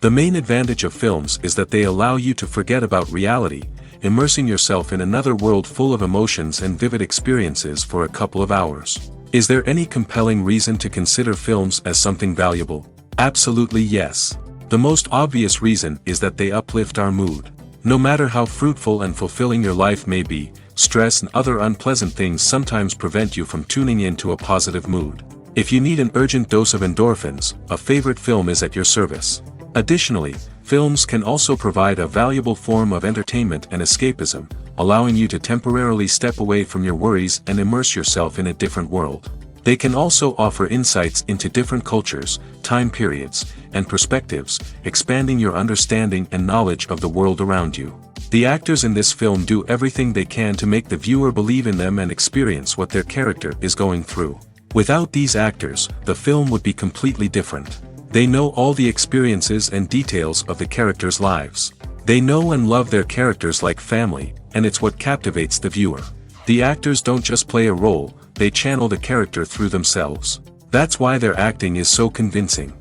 The main advantage of films is that they allow you to forget about reality, immersing yourself in another world full of emotions and vivid experiences for a couple of hours. Is there any compelling reason to consider films as something valuable? Absolutely yes. The most obvious reason is that they uplift our mood. No matter how fruitful and fulfilling your life may be, stress and other unpleasant things sometimes prevent you from tuning into a positive mood. If you need an urgent dose of endorphins, a favorite film is at your service. Additionally, films can also provide a valuable form of entertainment and escapism, allowing you to temporarily step away from your worries and immerse yourself in a different world. They can also offer insights into different cultures, time periods, and perspectives, expanding your understanding and knowledge of the world around you. The actors in this film do everything they can to make the viewer believe in them and experience what their character is going through. Without these actors, the film would be completely different. They know all the experiences and details of the characters' lives. They know and love their characters like family, and it's what captivates the viewer. The actors don't just play a role, they channel the character through themselves. That's why their acting is so convincing.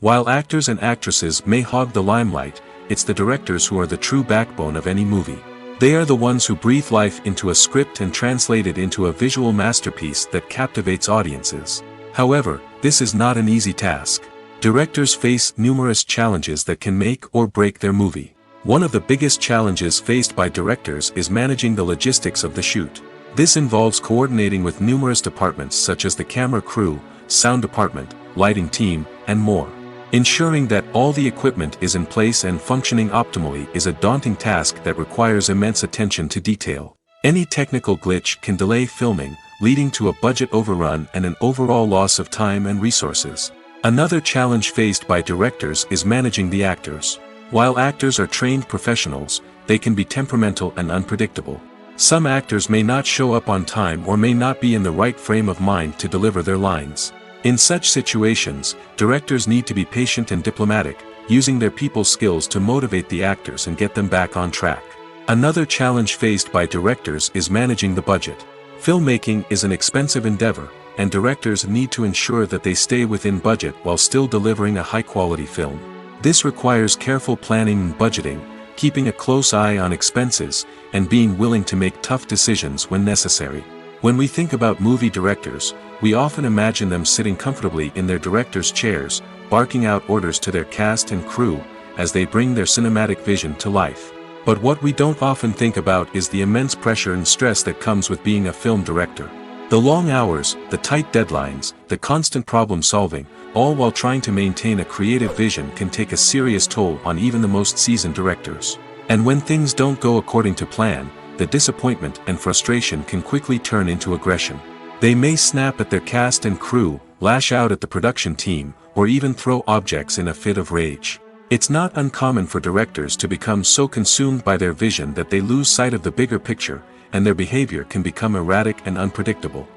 While actors and actresses may hog the limelight, it's the directors who are the true backbone of any movie. They are the ones who breathe life into a script and translate it into a visual masterpiece that captivates audiences. However, this is not an easy task. Directors face numerous challenges that can make or break their movie. One of the biggest challenges faced by directors is managing the logistics of the shoot. This involves coordinating with numerous departments such as the camera crew, sound department, lighting team, and more. Ensuring that all the equipment is in place and functioning optimally is a daunting task that requires immense attention to detail. Any technical glitch can delay filming, leading to a budget overrun and an overall loss of time and resources. Another challenge faced by directors is managing the actors. While actors are trained professionals, they can be temperamental and unpredictable. Some actors may not show up on time or may not be in the right frame of mind to deliver their lines. In such situations, directors need to be patient and diplomatic, using their people skills to motivate the actors and get them back on track. Another challenge faced by directors is managing the budget. Filmmaking is an expensive endeavor, and directors need to ensure that they stay within budget while still delivering a high-quality film. This requires careful planning and budgeting, keeping a close eye on expenses, and being willing to make tough decisions when necessary. When we think about movie directors, we often imagine them sitting comfortably in their director's chairs, barking out orders to their cast and crew, as they bring their cinematic vision to life. But what we don't often think about is the immense pressure and stress that comes with being a film director. The long hours, the tight deadlines, the constant problem solving, all while trying to maintain a creative vision can take a serious toll on even the most seasoned directors. And when things don't go according to plan, the disappointment and frustration can quickly turn into aggression. They may snap at their cast and crew, lash out at the production team, or even throw objects in a fit of rage. It's not uncommon for directors to become so consumed by their vision that they lose sight of the bigger picture, and their behavior can become erratic and unpredictable.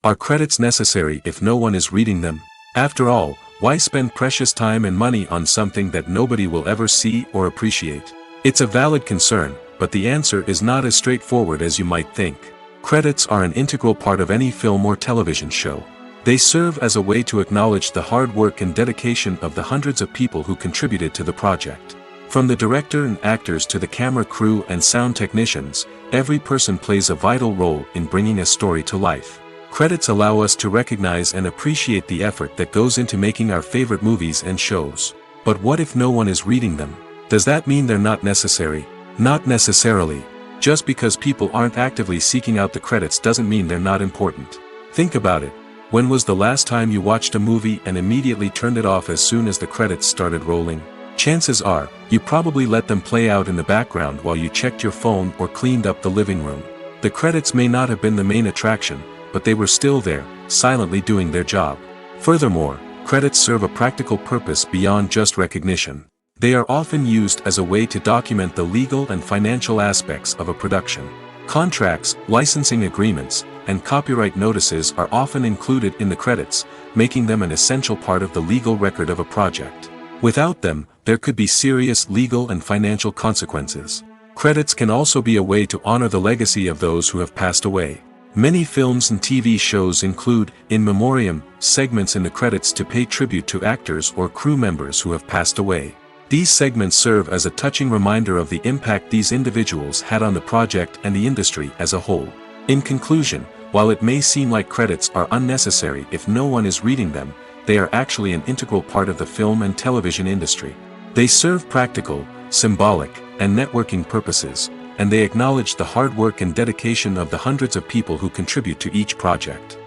Are credits necessary if no one is reading them? After all, why spend precious time and money on something that nobody will ever see or appreciate? It's a valid concern, but the answer is not as straightforward as you might think. Credits are an integral part of any film or television show. They serve as a way to acknowledge the hard work and dedication of the hundreds of people who contributed to the project. From the director and actors to the camera crew and sound technicians, every person plays a vital role in bringing a story to life. Credits allow us to recognize and appreciate the effort that goes into making our favorite movies and shows. But what if no one is reading them? Does that mean they're not necessary? Not necessarily. Just because people aren't actively seeking out the credits doesn't mean they're not important. Think about it. When was the last time you watched a movie and immediately turned it off as soon as the credits started rolling? Chances are, you probably let them play out in the background while you checked your phone or cleaned up the living room. The credits may not have been the main attraction, but they were still there, silently doing their job. Furthermore, credits serve a practical purpose beyond just recognition. They are often used as a way to document the legal and financial aspects of a production. Contracts, licensing agreements, and copyright notices are often included in the credits, making them an essential part of the legal record of a project. Without them, there could be serious legal and financial consequences. Credits can also be a way to honor the legacy of those who have passed away. Many films and TV shows include, in memoriam, segments in the credits to pay tribute to actors or crew members who have passed away. These segments serve as a touching reminder of the impact these individuals had on the project and the industry as a whole. In conclusion, while it may seem like credits are unnecessary if no one is reading them, they are actually an integral part of the film and television industry. They serve practical, symbolic, and networking purposes, and they acknowledge the hard work and dedication of the hundreds of people who contribute to each project.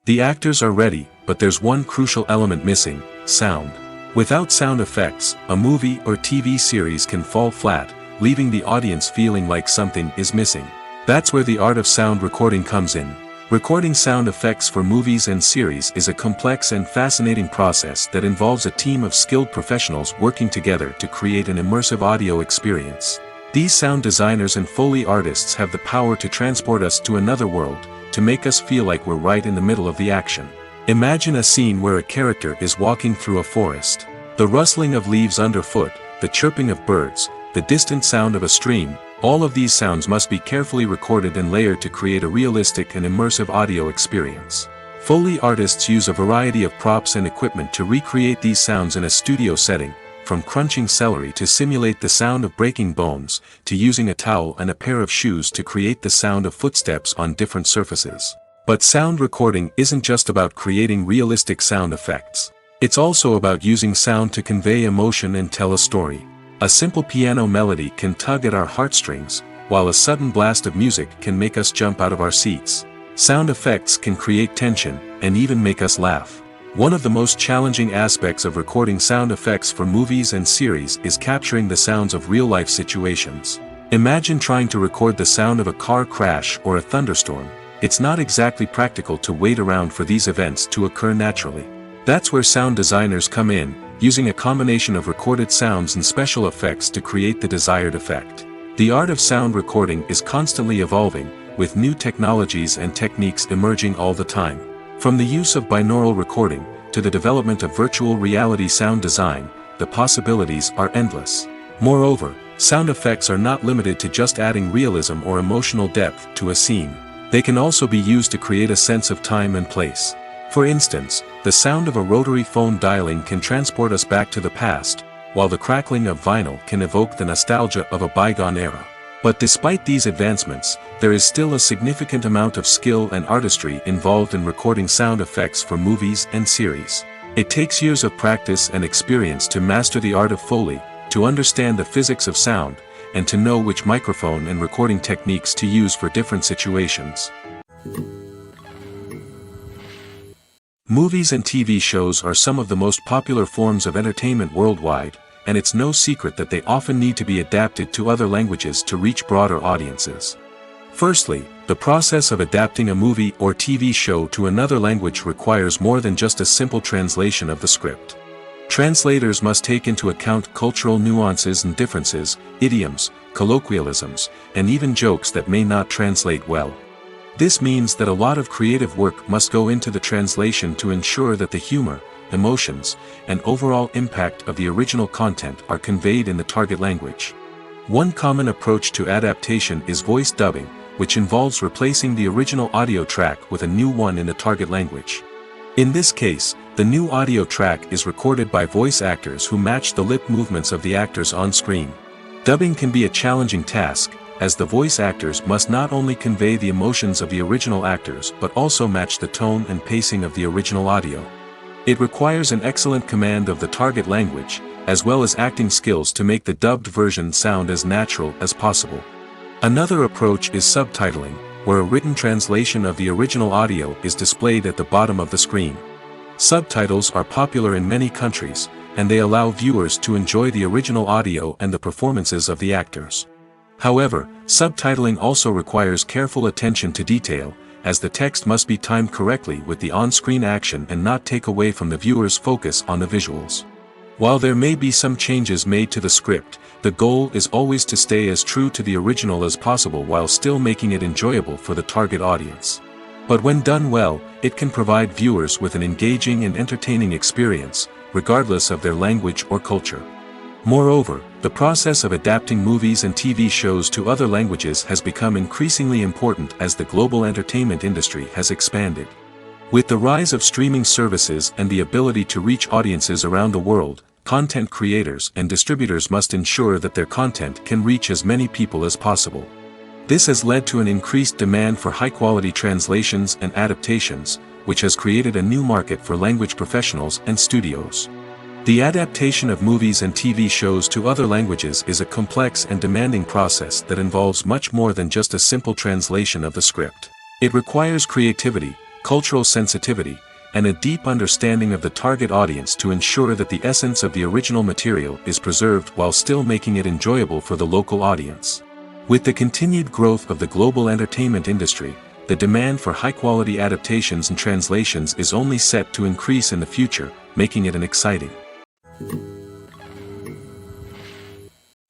The actors are ready, but there's one crucial element missing: sound. Without sound effects, a movie or TV series can fall flat, leaving the audience feeling like something is missing. That's where the art of sound recording comes in. Recording sound effects for movies and series is a complex and fascinating process that involves a team of skilled professionals working together to create an immersive audio experience. These sound designers and Foley artists have the power to transport us to another world, to make us feel like we're right in the middle of the action. Imagine a scene where a character is walking through a forest. The rustling of leaves underfoot, the chirping of birds, the distant sound of a stream, all of these sounds must be carefully recorded and layered to create a realistic and immersive audio experience. Foley artists use a variety of props and equipment to recreate these sounds in a studio setting, from crunching celery to simulate the sound of breaking bones, to using a towel and a pair of shoes to create the sound of footsteps on different surfaces. But sound recording isn't just about creating realistic sound effects. It's also about using sound to convey emotion and tell a story. A simple piano melody can tug at our heartstrings, while a sudden blast of music can make us jump out of our seats. Sound effects can create tension, and even make us laugh. One of the most challenging aspects of recording sound effects for movies and series is capturing the sounds of real-life situations. Imagine trying to record the sound of a car crash or a thunderstorm. It's not exactly practical to wait around for these events to occur naturally. That's where sound designers come in, using a combination of recorded sounds and special effects to create the desired effect. The art of sound recording is constantly evolving, with new technologies and techniques emerging all the time. From the use of binaural recording, to the development of virtual reality sound design, the possibilities are endless. Moreover, sound effects are not limited to just adding realism or emotional depth to a scene. They can also be used to create a sense of time and place. For instance, the sound of a rotary phone dialing can transport us back to the past, while the crackling of vinyl can evoke the nostalgia of a bygone era. But despite these advancements, there is still a significant amount of skill and artistry involved in recording sound effects for movies and series. It takes years of practice and experience to master the art of Foley, to understand the physics of sound, and to know which microphone and recording techniques to use for different situations. Movies and TV shows are some of the most popular forms of entertainment worldwide, and it's no secret that they often need to be adapted to other languages to reach broader audiences. Firstly, the process of adapting a movie or TV show to another language requires more than just a simple translation of the script. Translators must take into account cultural nuances and differences, idioms, colloquialisms, and even jokes that may not translate well. This means that a lot of creative work must go into the translation to ensure that the humor, emotions, and overall impact of the original content are conveyed in the target language. One common approach to adaptation is voice dubbing, which involves replacing the original audio track with a new one in the target language. In this case, the new audio track is recorded by voice actors who match the lip movements of the actors on screen. Dubbing can be a challenging task, as the voice actors must not only convey the emotions of the original actors but also match the tone and pacing of the original audio. It requires an excellent command of the target language, as well as acting skills to make the dubbed version sound as natural as possible. Another approach is subtitling, where a written translation of the original audio is displayed at the bottom of the screen. Subtitles are popular in many countries, and they allow viewers to enjoy the original audio and the performances of the actors. However, subtitling also requires careful attention to detail, as the text must be timed correctly with the on-screen action and not take away from the viewer's focus on the visuals. While there may be some changes made to the script, the goal is always to stay as true to the original as possible while still making it enjoyable for the target audience. But when done well, it can provide viewers with an engaging and entertaining experience, regardless of their language or culture. Moreover, The process of adapting movies and TV shows to other languages has become increasingly important as the global entertainment industry has expanded. With the rise of streaming services and the ability to reach audiences around the world, content creators and distributors must ensure that their content can reach as many people as possible. This has led to an increased demand for high-quality translations and adaptations, which has created a new market for language professionals and studios. The adaptation of movies and TV shows to other languages is a complex and demanding process that involves much more than just a simple translation of the script. It requires creativity, cultural sensitivity, and a deep understanding of the target audience to ensure that the essence of the original material is preserved while still making it enjoyable for the local audience. With the continued growth of the global entertainment industry, the demand for high-quality adaptations and translations is only set to increase in the future, making it an exciting.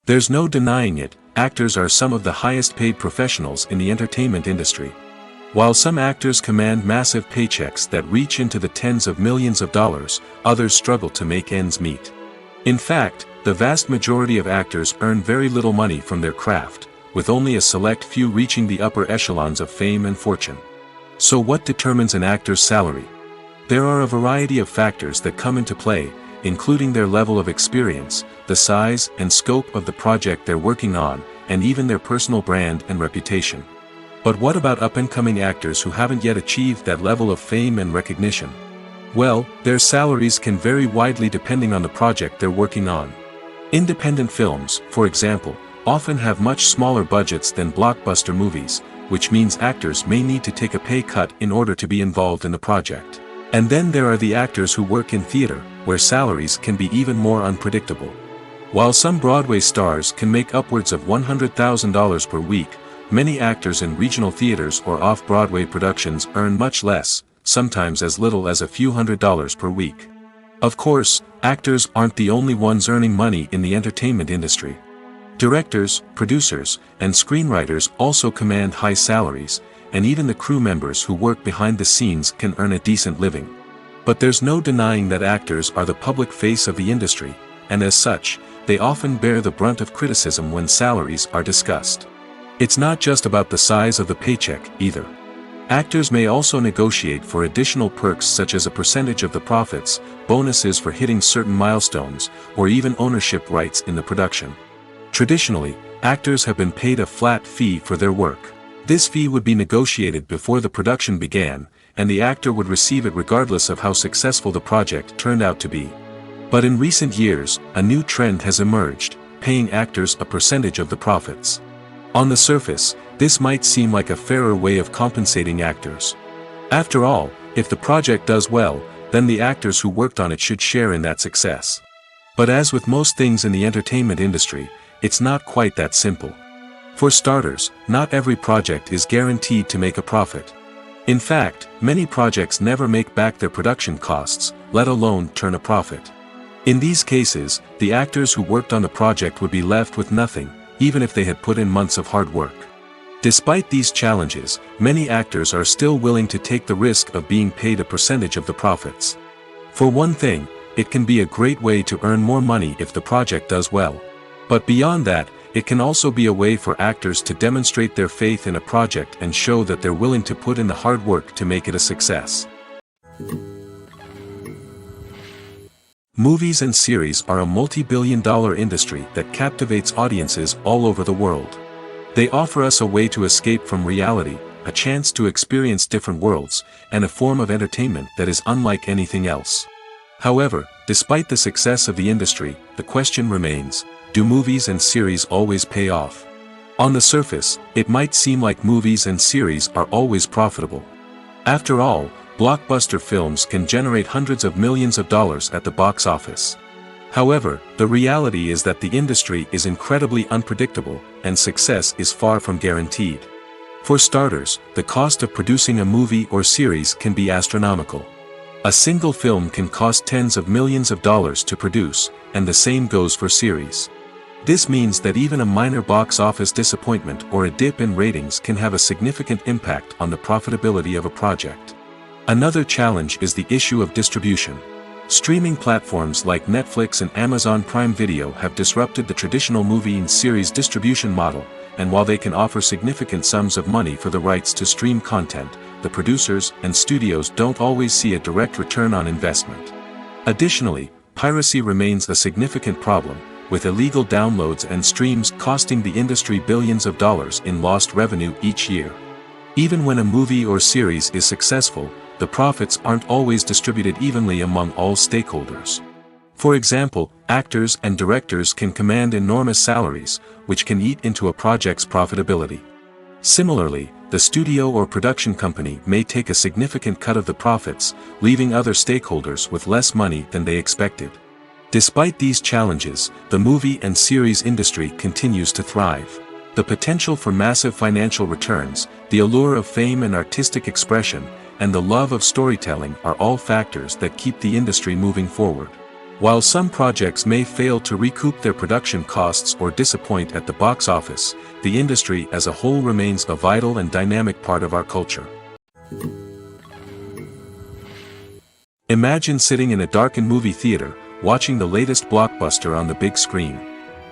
There's no denying it, actors are some of the highest-paid professionals in the entertainment industry. While some actors command massive paychecks that reach into the tens of millions of dollars, others struggle to make ends meet. In fact, the vast majority of actors earn very little money from their craft, with only a select few reaching the upper echelons of fame and fortune. So what determines an actor's salary? There are a variety of factors that come into play, including their level of experience, the size and scope of the project they're working on, and even their personal brand and reputation. But what about up-and-coming actors who haven't yet achieved that level of fame and recognition? Well, their salaries can vary widely depending on the project they're working on. Independent films, for example, often have much smaller budgets than blockbuster movies, which means actors may need to take a pay cut in order to be involved in the project. And then there are the actors who work in theater, where salaries can be even more unpredictable. While some Broadway stars can make upwards of $100,000 per week, many actors in regional theaters or off-Broadway productions earn much less, sometimes as little as a few $100s per week. Of course, actors aren't the only ones earning money in the entertainment industry. Directors, producers, and screenwriters also command high salaries, and even the crew members who work behind the scenes can earn a decent living. But there's no denying that actors are the public face of the industry, and as such, they often bear the brunt of criticism when salaries are discussed. It's not just about the size of the paycheck, either. Actors may also negotiate for additional perks such as a percentage of the profits, bonuses for hitting certain milestones, or even ownership rights in the production. Traditionally, actors have been paid a flat fee for their work. This fee would be negotiated before the production began, and the actor would receive it regardless of how successful the project turned out to be. But in recent years, a new trend has emerged, paying actors a percentage of the profits. On the surface, this might seem like a fairer way of compensating actors. After all, if the project does well, then the actors who worked on it should share in that success. But as with most things in the entertainment industry, it's not quite that simple. For starters, not every project is guaranteed to make a profit. In fact, many projects never make back their production costs, let alone turn a profit. In these cases, the actors who worked on the project would be left with nothing, even if they had put in months of hard work. Despite these challenges, many actors are still willing to take the risk of being paid a percentage of the profits. For one thing, it can be a great way to earn more money if the project does well. But beyond that, it can also be a way for actors to demonstrate their faith in a project and show that they're willing to put in the hard work to make it a success. Movies and series are a multi-billion-dollar industry that captivates audiences all over the world. They offer us a way to escape from reality, a chance to experience different worlds, and a form of entertainment that is unlike anything else. However, despite the success of the industry, the question remains, do movies and series always pay off? On the surface, it might seem like movies and series are always profitable. After all, blockbuster films can generate hundreds of millions of dollars at the box office. However, the reality is that the industry is incredibly unpredictable, and success is far from guaranteed. For starters, the cost of producing a movie or series can be astronomical. A single film can cost tens of millions of dollars to produce, and the same goes for series. This means that even a minor box office disappointment or a dip in ratings can have a significant impact on the profitability of a project. Another challenge is the issue of distribution. Streaming platforms like Netflix and Amazon Prime Video have disrupted the traditional movie and series distribution model, and while they can offer significant sums of money for the rights to stream content, the producers and studios don't always see a direct return on investment. Additionally, piracy remains a significant problem, with illegal downloads and streams costing the industry billions of dollars in lost revenue each year. Even when a movie or series is successful, the profits aren't always distributed evenly among all stakeholders. For example, actors and directors can command enormous salaries, which can eat into a project's profitability. Similarly, the studio or production company may take a significant cut of the profits, leaving other stakeholders with less money than they expected. Despite these challenges, the movie and series industry continues to thrive. The potential for massive financial returns, the allure of fame and artistic expression, and the love of storytelling are all factors that keep the industry moving forward. While some projects may fail to recoup their production costs or disappoint at the box office, the industry as a whole remains a vital and dynamic part of our culture. Imagine sitting in a darkened movie theater, watching the latest blockbuster on the big screen.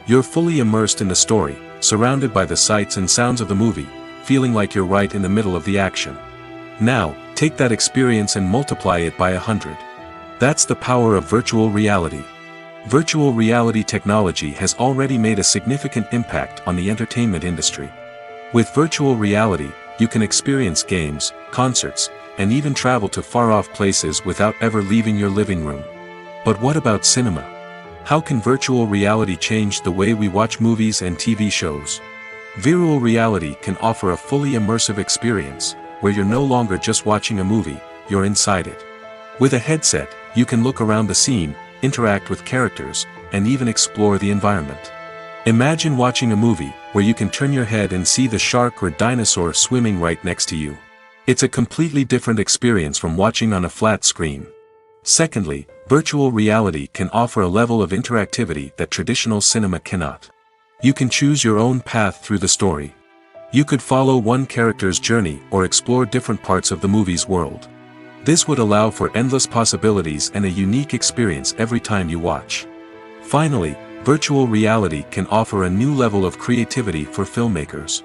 You're fully immersed in the story, surrounded by the sights and sounds of the movie, feeling like you're right in the middle of the action. Now, take that experience and multiply it by 100. That's the power of virtual reality. Virtual reality technology has already made a significant impact on the entertainment industry. With virtual reality, you can experience games, concerts, and even travel to far-off places without ever leaving your living room. But what about cinema? How can virtual reality change the way we watch movies and TV shows? Virtual reality can offer a fully immersive experience, where you're no longer just watching a movie, you're inside it. With a headset, you can look around the scene, interact with characters, and even explore the environment. Imagine watching a movie where you can turn your head and see the shark or dinosaur swimming right next to you. It's a completely different experience from watching on a flat screen. Secondly, virtual reality can offer a level of interactivity that traditional cinema cannot. You can choose your own path through the story. You could follow one character's journey or explore different parts of the movie's world. This would allow for endless possibilities and a unique experience every time you watch. Finally, virtual reality can offer a new level of creativity for filmmakers.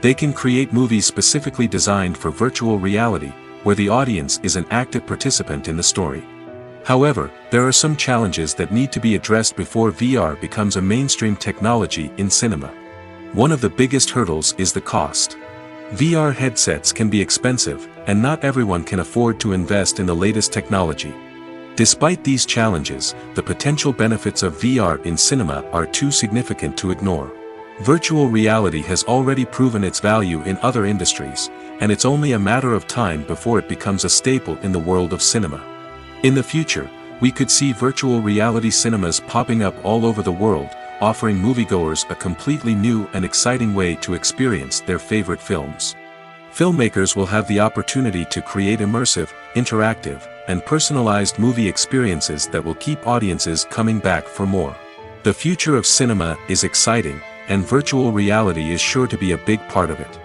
They can create movies specifically designed for virtual reality, where the audience is an active participant in the story. However, there are some challenges that need to be addressed before VR becomes a mainstream technology in cinema. One of the biggest hurdles is the cost. VR headsets can be expensive, and not everyone can afford to invest in the latest technology. Despite these challenges, the potential benefits of VR in cinema are too significant to ignore. Virtual reality has already proven its value in other industries, and it's only a matter of time before it becomes a staple in the world of cinema. In the future, we could see virtual reality cinemas popping up all over the world, offering moviegoers a completely new and exciting way to experience their favorite films. Filmmakers will have the opportunity to create immersive, interactive, and personalized movie experiences that will keep audiences coming back for more. The future of cinema is exciting, and virtual reality is sure to be a big part of it.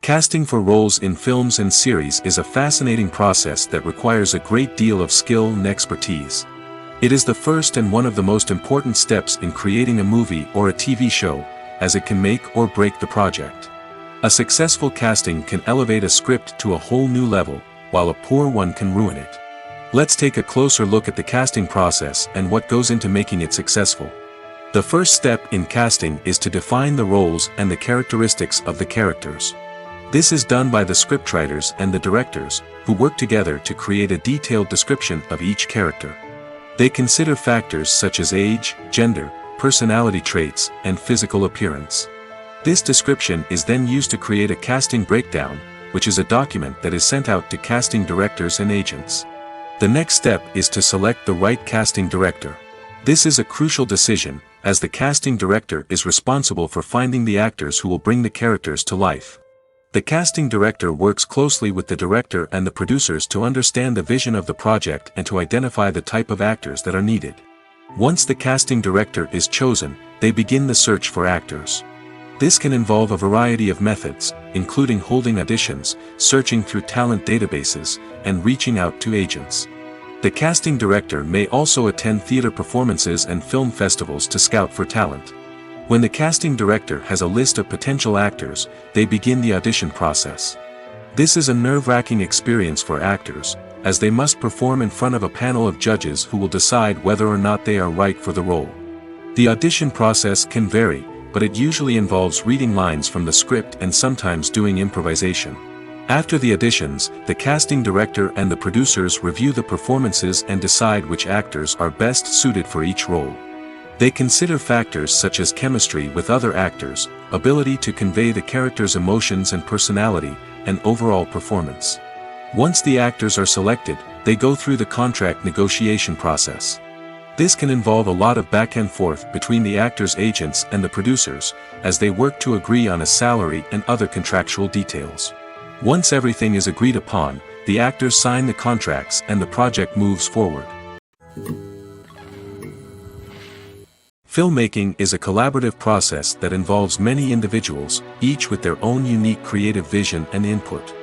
Casting for roles in films and series is a fascinating process that requires a great deal of skill and expertise. It is the first and one of the most important steps in creating a movie or a TV show, as it can make or break the project. A successful casting can elevate a script to a whole new level, while a poor one can ruin it. Let's take a closer look at the casting process and what goes into making it successful. The first step in casting is to define the roles and the characteristics of the characters. This is done by the scriptwriters and the directors, who work together to create a detailed description of each character. They consider factors such as age, gender, personality traits, and physical appearance. This description is then used to create a casting breakdown, which is a document that is sent out to casting directors and agents. The next step is to select the right casting director. This is a crucial decision, as the casting director is responsible for finding the actors who will bring the characters to life. The casting director works closely with the director and the producers to understand the vision of the project and to identify the type of actors that are needed. Once the casting director is chosen, they begin the search for actors. This can involve a variety of methods, including holding auditions, searching through talent databases, and reaching out to agents. The casting director may also attend theater performances and film festivals to scout for talent. When the casting director has a list of potential actors, they begin the audition process. This is a nerve-wracking experience for actors, as they must perform in front of a panel of judges who will decide whether or not they are right for the role. The audition process can vary, but it usually involves reading lines from the script and sometimes doing improvisation. After the auditions, the casting director and the producers review the performances and decide which actors are best suited for each role. They consider factors such as chemistry with other actors, ability to convey the character's emotions and personality, and overall performance. Once the actors are selected, they go through the contract negotiation process. This can involve a lot of back and forth between the actors' agents and the producers, as they work to agree on a salary and other contractual details. Once everything is agreed upon, the actors sign the contracts and the project moves forward. Filmmaking is a collaborative process that involves many individuals, each with their own unique creative vision and input.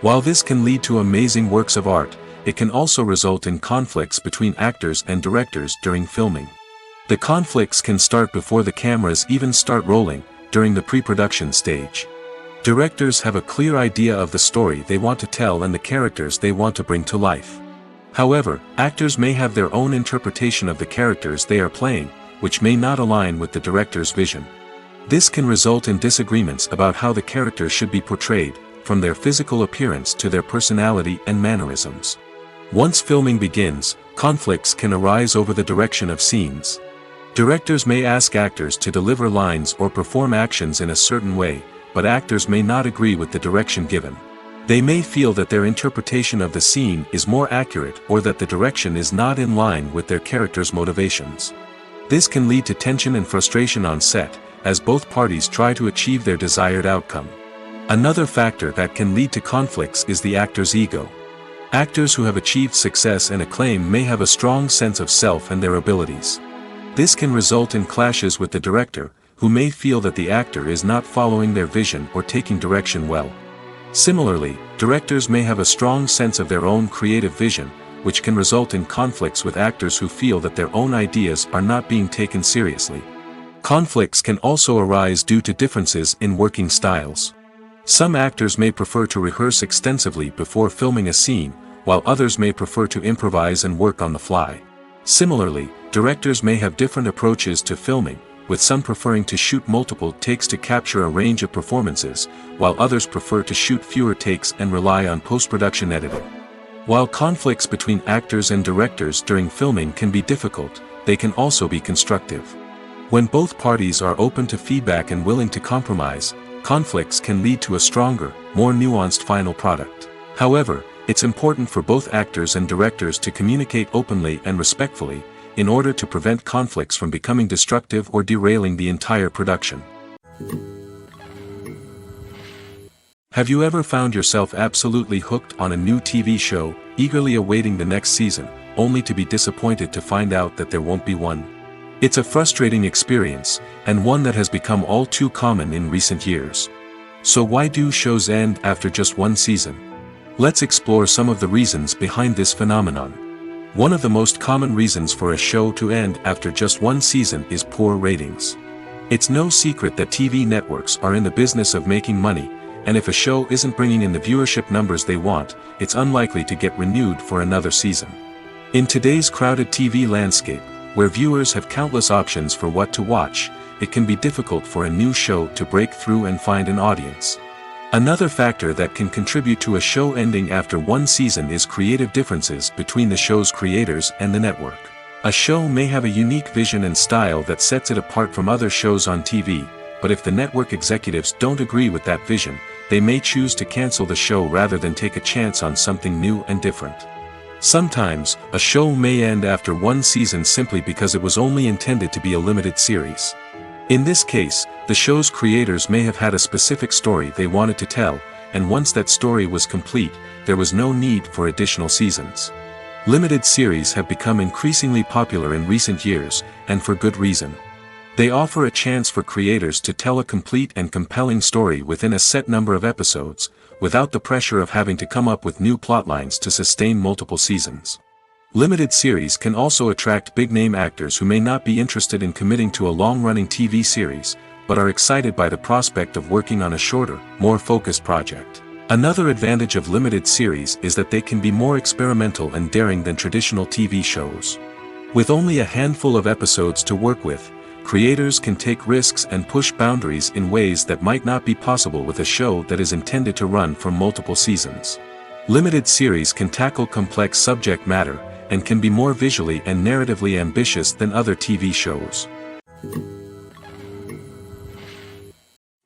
While this can lead to amazing works of art, it can also result in conflicts between actors and directors during filming. The conflicts can start before the cameras even start rolling, during the pre-production stage. Directors have a clear idea of the story they want to tell and the characters they want to bring to life. However, actors may have their own interpretation of the characters they are playing, which may not align with the director's vision. This can result in disagreements about how the characters should be portrayed, from their physical appearance to their personality and mannerisms. Once filming begins, conflicts can arise over the direction of scenes. Directors may ask actors to deliver lines or perform actions in a certain way, but actors may not agree with the direction given. They may feel that their interpretation of the scene is more accurate or that the direction is not in line with their character's motivations. This can lead to tension and frustration on set, as both parties try to achieve their desired outcome. Another factor that can lead to conflicts is the actor's ego. Actors who have achieved success and acclaim may have a strong sense of self and their abilities. This can result in clashes with the director, who may feel that the actor is not following their vision or taking direction well. Similarly, directors may have a strong sense of their own creative vision, which can result in conflicts with actors who feel that their own ideas are not being taken seriously. Conflicts can also arise due to differences in working styles. Some actors may prefer to rehearse extensively before filming a scene, while others may prefer to improvise and work on the fly. Similarly, directors may have different approaches to filming, with some preferring to shoot multiple takes to capture a range of performances, while others prefer to shoot fewer takes and rely on post-production editing. While conflicts between actors and directors during filming can be difficult, they can also be constructive. When both parties are open to feedback and willing to compromise, conflicts can lead to a stronger, more nuanced final product. However, it's important for both actors and directors to communicate openly and respectfully, in order to prevent conflicts from becoming destructive or derailing the entire production. Have you ever found yourself absolutely hooked on a new TV show, eagerly awaiting the next season, only to be disappointed to find out that there won't be one? It's a frustrating experience, and one that has become all too common in recent years. So why do shows end after just one season? Let's explore some of the reasons behind this phenomenon. One of the most common reasons for a show to end after just one season is poor ratings. It's no secret that TV networks are in the business of making money, and if a show isn't bringing in the viewership numbers they want, it's unlikely to get renewed for another season. In today's crowded TV landscape, where viewers have countless options for what to watch, it can be difficult for a new show to break through and find an audience. Another factor that can contribute to a show ending after one season is creative differences between the show's creators and the network. A show may have a unique vision and style that sets it apart from other shows on TV, but if the network executives don't agree with that vision, they may choose to cancel the show rather than take a chance on something new and different. Sometimes, a show may end after one season simply because it was only intended to be a limited series. In this case, the show's creators may have had a specific story they wanted to tell, and once that story was complete, there was no need for additional seasons. Limited series have become increasingly popular in recent years, and for good reason. They offer a chance for creators to tell a complete and compelling story within a set number of episodes, without the pressure of having to come up with new plotlines to sustain multiple seasons. Limited series can also attract big-name actors who may not be interested in committing to a long-running TV series, but are excited by the prospect of working on a shorter, more focused project. Another advantage of limited series is that they can be more experimental and daring than traditional TV shows. With only a handful of episodes to work with, creators can take risks and push boundaries in ways that might not be possible with a show that is intended to run for multiple seasons. Limited series can tackle complex subject matter, and can be more visually and narratively ambitious than other TV shows.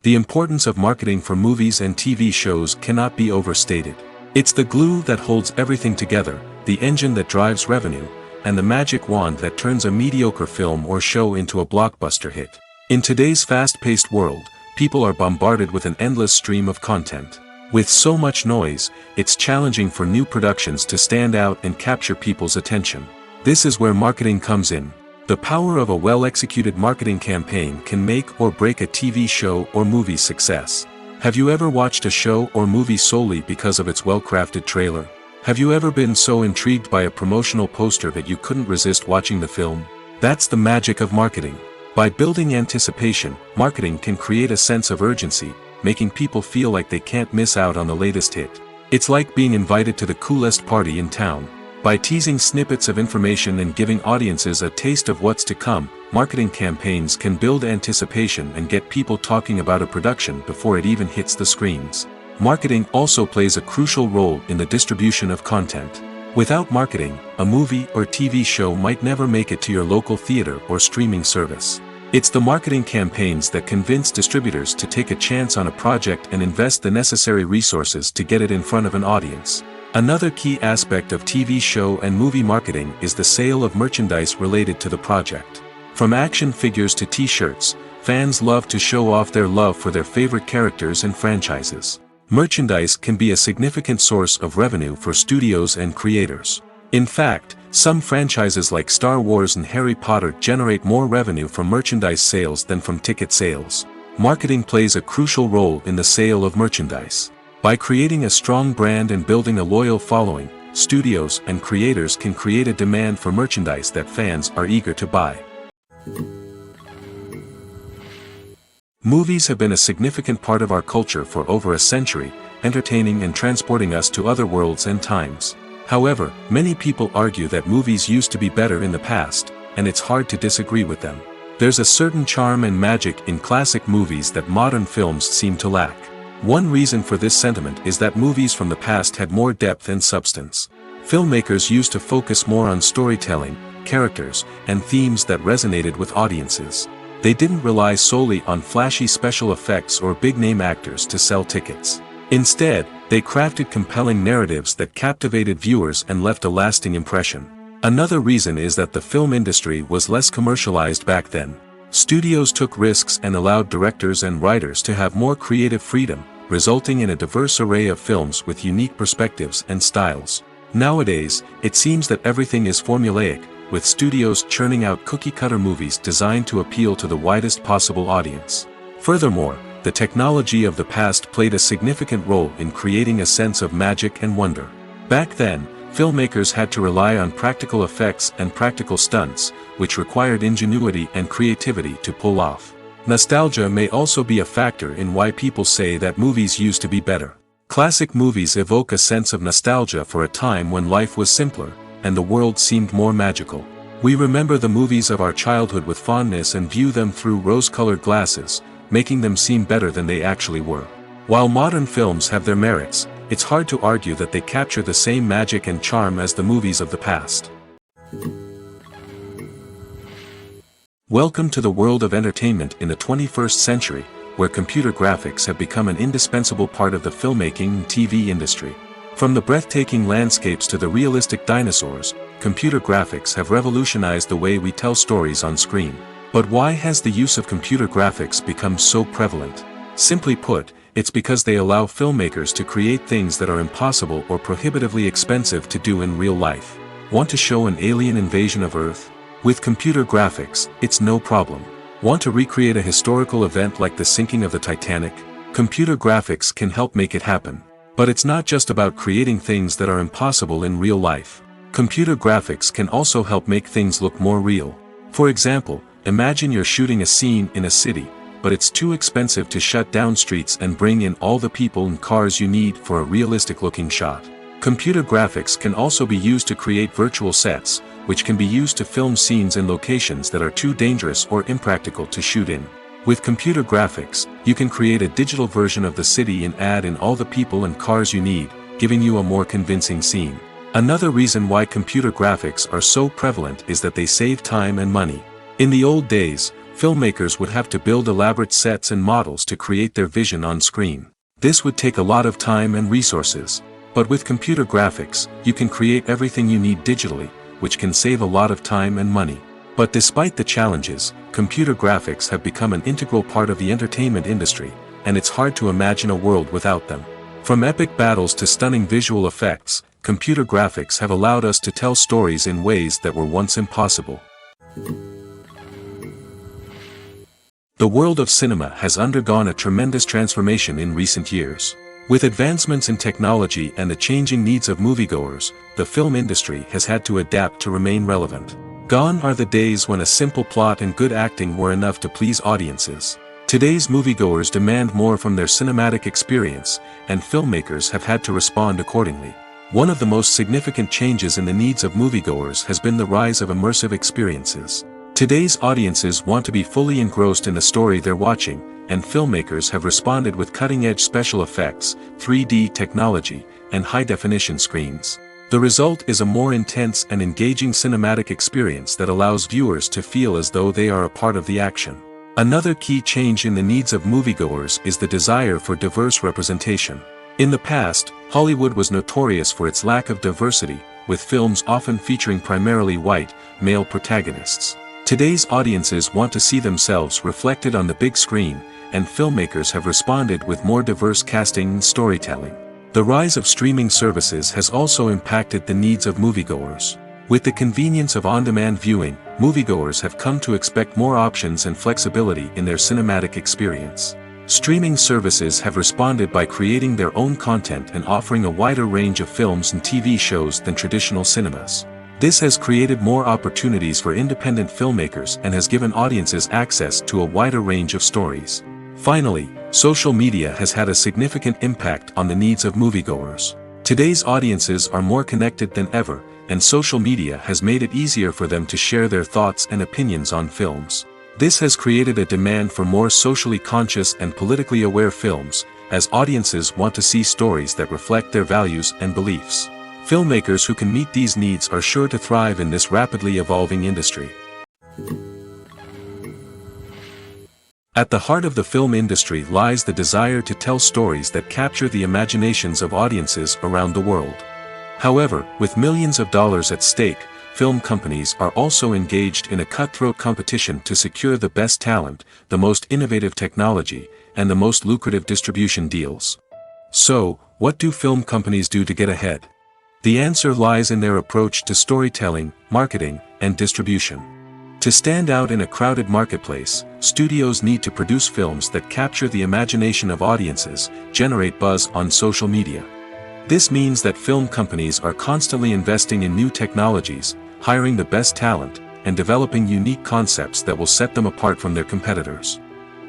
The importance of marketing for movies and TV shows cannot be overstated. It's the glue that holds everything together, the engine that drives revenue, and the magic wand that turns a mediocre film or show into a blockbuster hit. In today's fast-paced world, people are bombarded with an endless stream of content. With so much noise, it's challenging for new productions to stand out and capture people's attention. This is where marketing comes in. The power of a well-executed marketing campaign can make or break a TV show or movie's success. Have you ever watched a show or movie solely because of its well-crafted trailer? Have you ever been so intrigued by a promotional poster that you couldn't resist watching the film? That's the magic of marketing. By building anticipation, marketing can create a sense of urgency, making people feel like they can't miss out on the latest hit. It's like being invited to the coolest party in town. By teasing snippets of information and giving audiences a taste of what's to come, marketing campaigns can build anticipation and get people talking about a production before it even hits the screens. Marketing also plays a crucial role in the distribution of content. Without marketing, a movie or TV show might never make it to your local theater or streaming service. It's the marketing campaigns that convince distributors to take a chance on a project and invest the necessary resources to get it in front of an audience. Another key aspect of TV show and movie marketing is the sale of merchandise related to the project. From action figures to t-shirts, fans love to show off their love for their favorite characters and franchises. Merchandise can be a significant source of revenue for studios and creators. In fact, some franchises like Star Wars and Harry Potter generate more revenue from merchandise sales than from ticket sales. Marketing plays a crucial role in the sale of merchandise. By creating a strong brand and building a loyal following, studios and creators can create a demand for merchandise that fans are eager to buy. Movies have been a significant part of our culture for over a century, entertaining and transporting us to other worlds and times. However, many people argue that movies used to be better in the past, and it's hard to disagree with them. There's a certain charm and magic in classic movies that modern films seem to lack. One reason for this sentiment is that movies from the past had more depth and substance. Filmmakers used to focus more on storytelling, characters, and themes that resonated with audiences. They didn't rely solely on flashy special effects or big-name actors to sell tickets. Instead, they crafted compelling narratives that captivated viewers and left a lasting impression. Another reason is that the film industry was less commercialized back then. Studios took risks and allowed directors and writers to have more creative freedom, resulting in a diverse array of films with unique perspectives and styles. Nowadays, it seems that everything is formulaic, with studios churning out cookie-cutter movies designed to appeal to the widest possible audience. Furthermore, the technology of the past played a significant role in creating a sense of magic and wonder. Back then, filmmakers had to rely on practical effects and practical stunts, which required ingenuity and creativity to pull off. Nostalgia may also be a factor in why people say that movies used to be better. Classic movies evoke a sense of nostalgia for a time when life was simpler, and the world seemed more magical. We remember the movies of our childhood with fondness and view them through rose-colored glasses, making them seem better than they actually were. While modern films have their merits, it's hard to argue that they capture the same magic and charm as the movies of the past. Welcome to the world of entertainment in the 21st century, where computer graphics have become an indispensable part of the filmmaking and TV industry. From the breathtaking landscapes to the realistic dinosaurs, computer graphics have revolutionized the way we tell stories on screen. But why has the use of computer graphics become so prevalent? Simply put, it's because they allow filmmakers to create things that are impossible or prohibitively expensive to do in real life. Want to show an alien invasion of Earth? With computer graphics, it's no problem. Want to recreate a historical event like the sinking of the Titanic? Computer graphics can help make it happen. But it's not just about creating things that are impossible in real life. Computer graphics can also help make things look more real. For example, imagine you're shooting a scene in a city, but it's too expensive to shut down streets and bring in all the people and cars you need for a realistic-looking shot. Computer graphics can also be used to create virtual sets, which can be used to film scenes in locations that are too dangerous or impractical to shoot in. With computer graphics, you can create a digital version of the city and add in all the people and cars you need, giving you a more convincing scene. Another reason why computer graphics are so prevalent is that they save time and money. In the old days, filmmakers would have to build elaborate sets and models to create their vision on screen. This would take a lot of time and resources. But with computer graphics, you can create everything you need digitally, which can save a lot of time and money. But despite the challenges, computer graphics have become an integral part of the entertainment industry, and it's hard to imagine a world without them. From epic battles to stunning visual effects, computer graphics have allowed us to tell stories in ways that were once impossible. The world of cinema has undergone a tremendous transformation in recent years. With advancements in technology and the changing needs of moviegoers, the film industry has had to adapt to remain relevant. Gone are the days when a simple plot and good acting were enough to please audiences. Today's moviegoers demand more from their cinematic experience, and filmmakers have had to respond accordingly. One of the most significant changes in the needs of moviegoers has been the rise of immersive experiences. Today's audiences want to be fully engrossed in the story they're watching, and filmmakers have responded with cutting-edge special effects, 3D technology, and high-definition screens. The result is a more intense and engaging cinematic experience that allows viewers to feel as though they are a part of the action. Another key change in the needs of moviegoers is the desire for diverse representation. In the past, Hollywood was notorious for its lack of diversity, with films often featuring primarily white, male protagonists. Today's audiences want to see themselves reflected on the big screen, and filmmakers have responded with more diverse casting and storytelling. The rise of streaming services has also impacted the needs of moviegoers. With the convenience of on-demand viewing, moviegoers have come to expect more options and flexibility in their cinematic experience. Streaming services have responded by creating their own content and offering a wider range of films and TV shows than traditional cinemas. This has created more opportunities for independent filmmakers and has given audiences access to a wider range of stories. Finally, social media has had a significant impact on the needs of moviegoers. Today's audiences are more connected than ever, and social media has made it easier for them to share their thoughts and opinions on films. This has created a demand for more socially conscious and politically aware films, as audiences want to see stories that reflect their values and beliefs. Filmmakers who can meet these needs are sure to thrive in this rapidly evolving industry. At the heart of the film industry lies the desire to tell stories that capture the imaginations of audiences around the world. However, with millions of dollars at stake, film companies are also engaged in a cutthroat competition to secure the best talent, the most innovative technology, and the most lucrative distribution deals. So, what do film companies do to get ahead? The answer lies in their approach to storytelling, marketing, and distribution. To stand out in a crowded marketplace, studios need to produce films that capture the imagination of audiences, generate buzz on social media. This means that film companies are constantly investing in new technologies, hiring the best talent, and developing unique concepts that will set them apart from their competitors.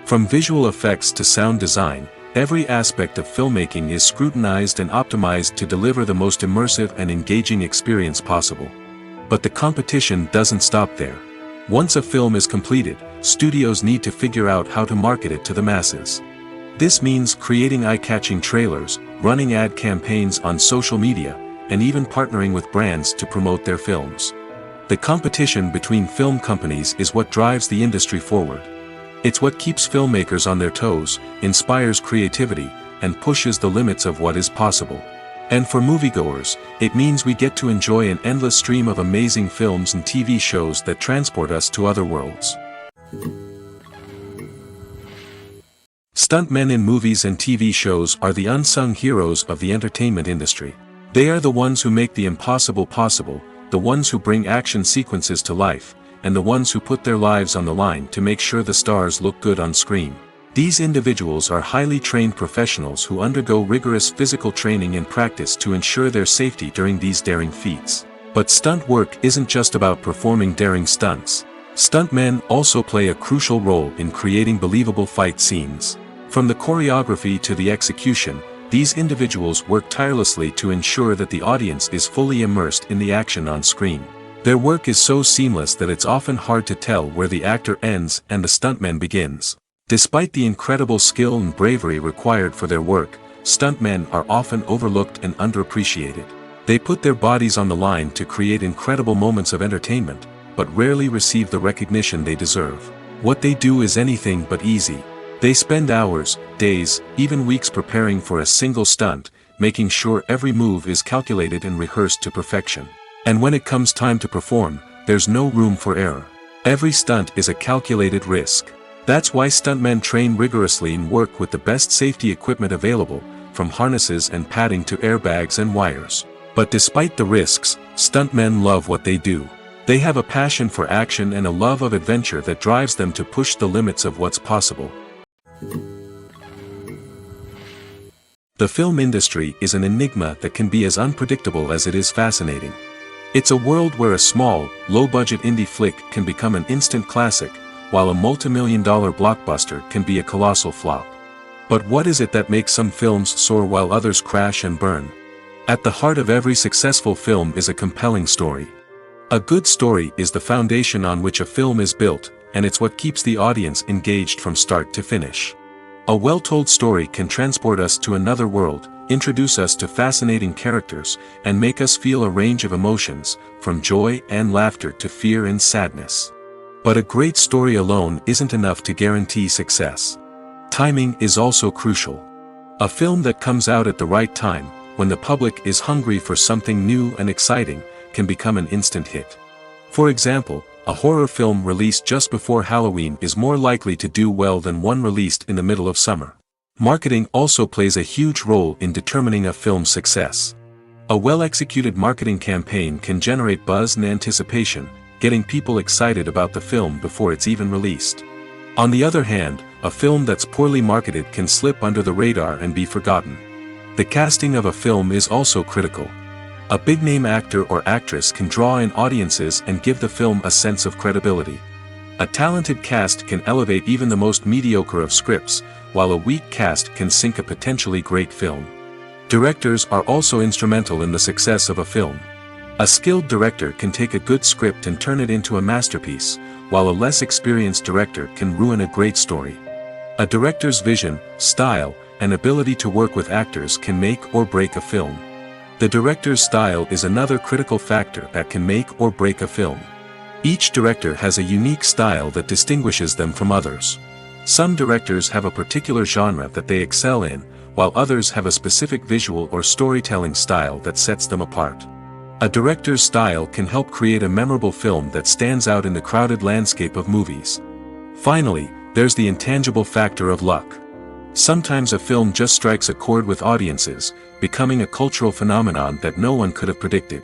From visual effects to sound design, every aspect of filmmaking is scrutinized and optimized to deliver the most immersive and engaging experience possible. But the competition doesn't stop there. Once a film is completed, studios need to figure out how to market it to the masses. This means creating eye-catching trailers, running ad campaigns on social media, and even partnering with brands to promote their films. The competition between film companies is what drives the industry forward. It's what keeps filmmakers on their toes, inspires creativity, and pushes the limits of what is possible. And for moviegoers, it means we get to enjoy an endless stream of amazing films and TV shows that transport us to other worlds. Stuntmen in movies and TV shows are the unsung heroes of the entertainment industry. They are the ones who make the impossible possible, the ones who bring action sequences to life, and the ones who put their lives on the line to make sure the stars look good on screen. These individuals are highly trained professionals who undergo rigorous physical training and practice to ensure their safety during these daring feats. But stunt work isn't just about performing daring stunts. Stuntmen also play a crucial role in creating believable fight scenes. From the choreography to the execution, these individuals work tirelessly to ensure that the audience is fully immersed in the action on screen. Their work is so seamless that it's often hard to tell where the actor ends and the stuntman begins. Despite the incredible skill and bravery required for their work, stuntmen are often overlooked and underappreciated. They put their bodies on the line to create incredible moments of entertainment, but rarely receive the recognition they deserve. What they do is anything but easy. They spend hours, days, even weeks preparing for a single stunt, making sure every move is calculated and rehearsed to perfection. And when it comes time to perform, there's no room for error. Every stunt is a calculated risk. That's why stuntmen train rigorously and work with the best safety equipment available, from harnesses and padding to airbags and wires. But despite the risks, stuntmen love what they do. They have a passion for action and a love of adventure that drives them to push the limits of what's possible. The film industry is an enigma that can be as unpredictable as it is fascinating. It's a world where a small, low-budget indie flick can become an instant classic, while a multi-million-dollar blockbuster can be a colossal flop. But what is it that makes some films soar while others crash and burn? At the heart of every successful film is a compelling story. A good story is the foundation on which a film is built, and it's what keeps the audience engaged from start to finish. A well-told story can transport us to another world, introduce us to fascinating characters, and make us feel a range of emotions, from joy and laughter to fear and sadness. But a great story alone isn't enough to guarantee success. Timing is also crucial. A film that comes out at the right time, when the public is hungry for something new and exciting, can become an instant hit. For example, a horror film released just before Halloween is more likely to do well than one released in the middle of summer. Marketing also plays a huge role in determining a film's success. A well-executed marketing campaign can generate buzz and anticipation, getting people excited about the film before it's even released. On the other hand, a film that's poorly marketed can slip under the radar and be forgotten. The casting of a film is also critical. A big-name actor or actress can draw in audiences and give the film a sense of credibility. A talented cast can elevate even the most mediocre of scripts, while a weak cast can sink a potentially great film. Directors are also instrumental in the success of a film. A skilled director can take a good script and turn it into a masterpiece, while a less experienced director can ruin a great story. A director's vision, style, and ability to work with actors can make or break a film. The director's style is another critical factor that can make or break a film. Each director has a unique style that distinguishes them from others. Some directors have a particular genre that they excel in, while others have a specific visual or storytelling style that sets them apart. A director's style can help create a memorable film that stands out in the crowded landscape of movies. Finally, there's the intangible factor of luck. Sometimes a film just strikes a chord with audiences, becoming a cultural phenomenon that no one could have predicted.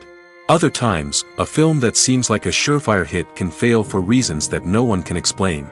Other times, a film that seems like a surefire hit can fail for reasons that no one can explain.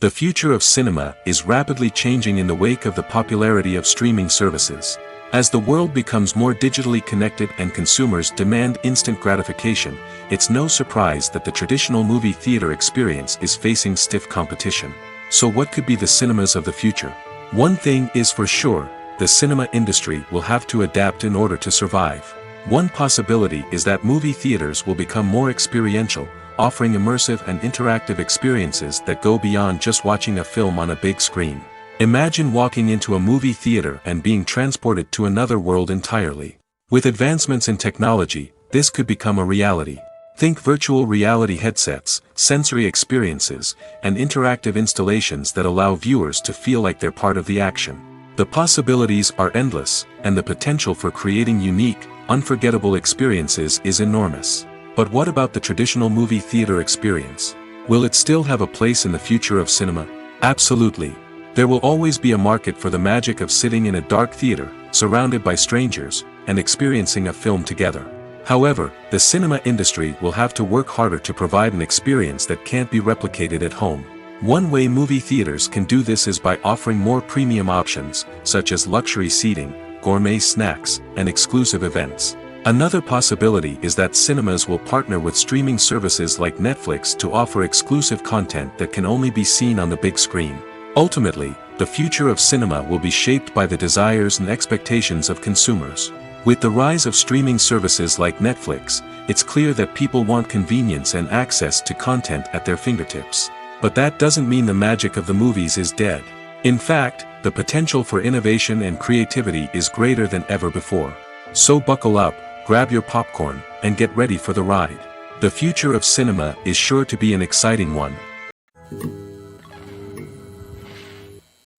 The future of cinema is rapidly changing in the wake of the popularity of streaming services. As the world becomes more digitally connected and consumers demand instant gratification, it's no surprise that the traditional movie theater experience is facing stiff competition. So what could be the cinemas of the future? One thing is for sure, the cinema industry will have to adapt in order to survive. One possibility is that movie theaters will become more experiential, offering immersive and interactive experiences that go beyond just watching a film on a big screen. Imagine walking into a movie theater and being transported to another world entirely. With advancements in technology, this could become a reality. Think virtual reality headsets, sensory experiences, and interactive installations that allow viewers to feel like they're part of the action. The possibilities are endless, and the potential for creating unique, unforgettable experiences is enormous. But what about the traditional movie theater experience? Will it still have a place in the future of cinema? Absolutely. There will always be a market for the magic of sitting in a dark theater, surrounded by strangers, and experiencing a film together. However, the cinema industry will have to work harder to provide an experience that can't be replicated at home. One way movie theaters can do this is by offering more premium options, such as luxury seating, gourmet snacks, and exclusive events. Another possibility is that cinemas will partner with streaming services like Netflix to offer exclusive content that can only be seen on the big screen. Ultimately, the future of cinema will be shaped by the desires and expectations of consumers. With the rise of streaming services like Netflix, it's clear that people want convenience and access to content at their fingertips. But that doesn't mean the magic of the movies is dead. In fact, the potential for innovation and creativity is greater than ever before. So buckle up, grab your popcorn, and get ready for the ride. The future of cinema is sure to be an exciting one.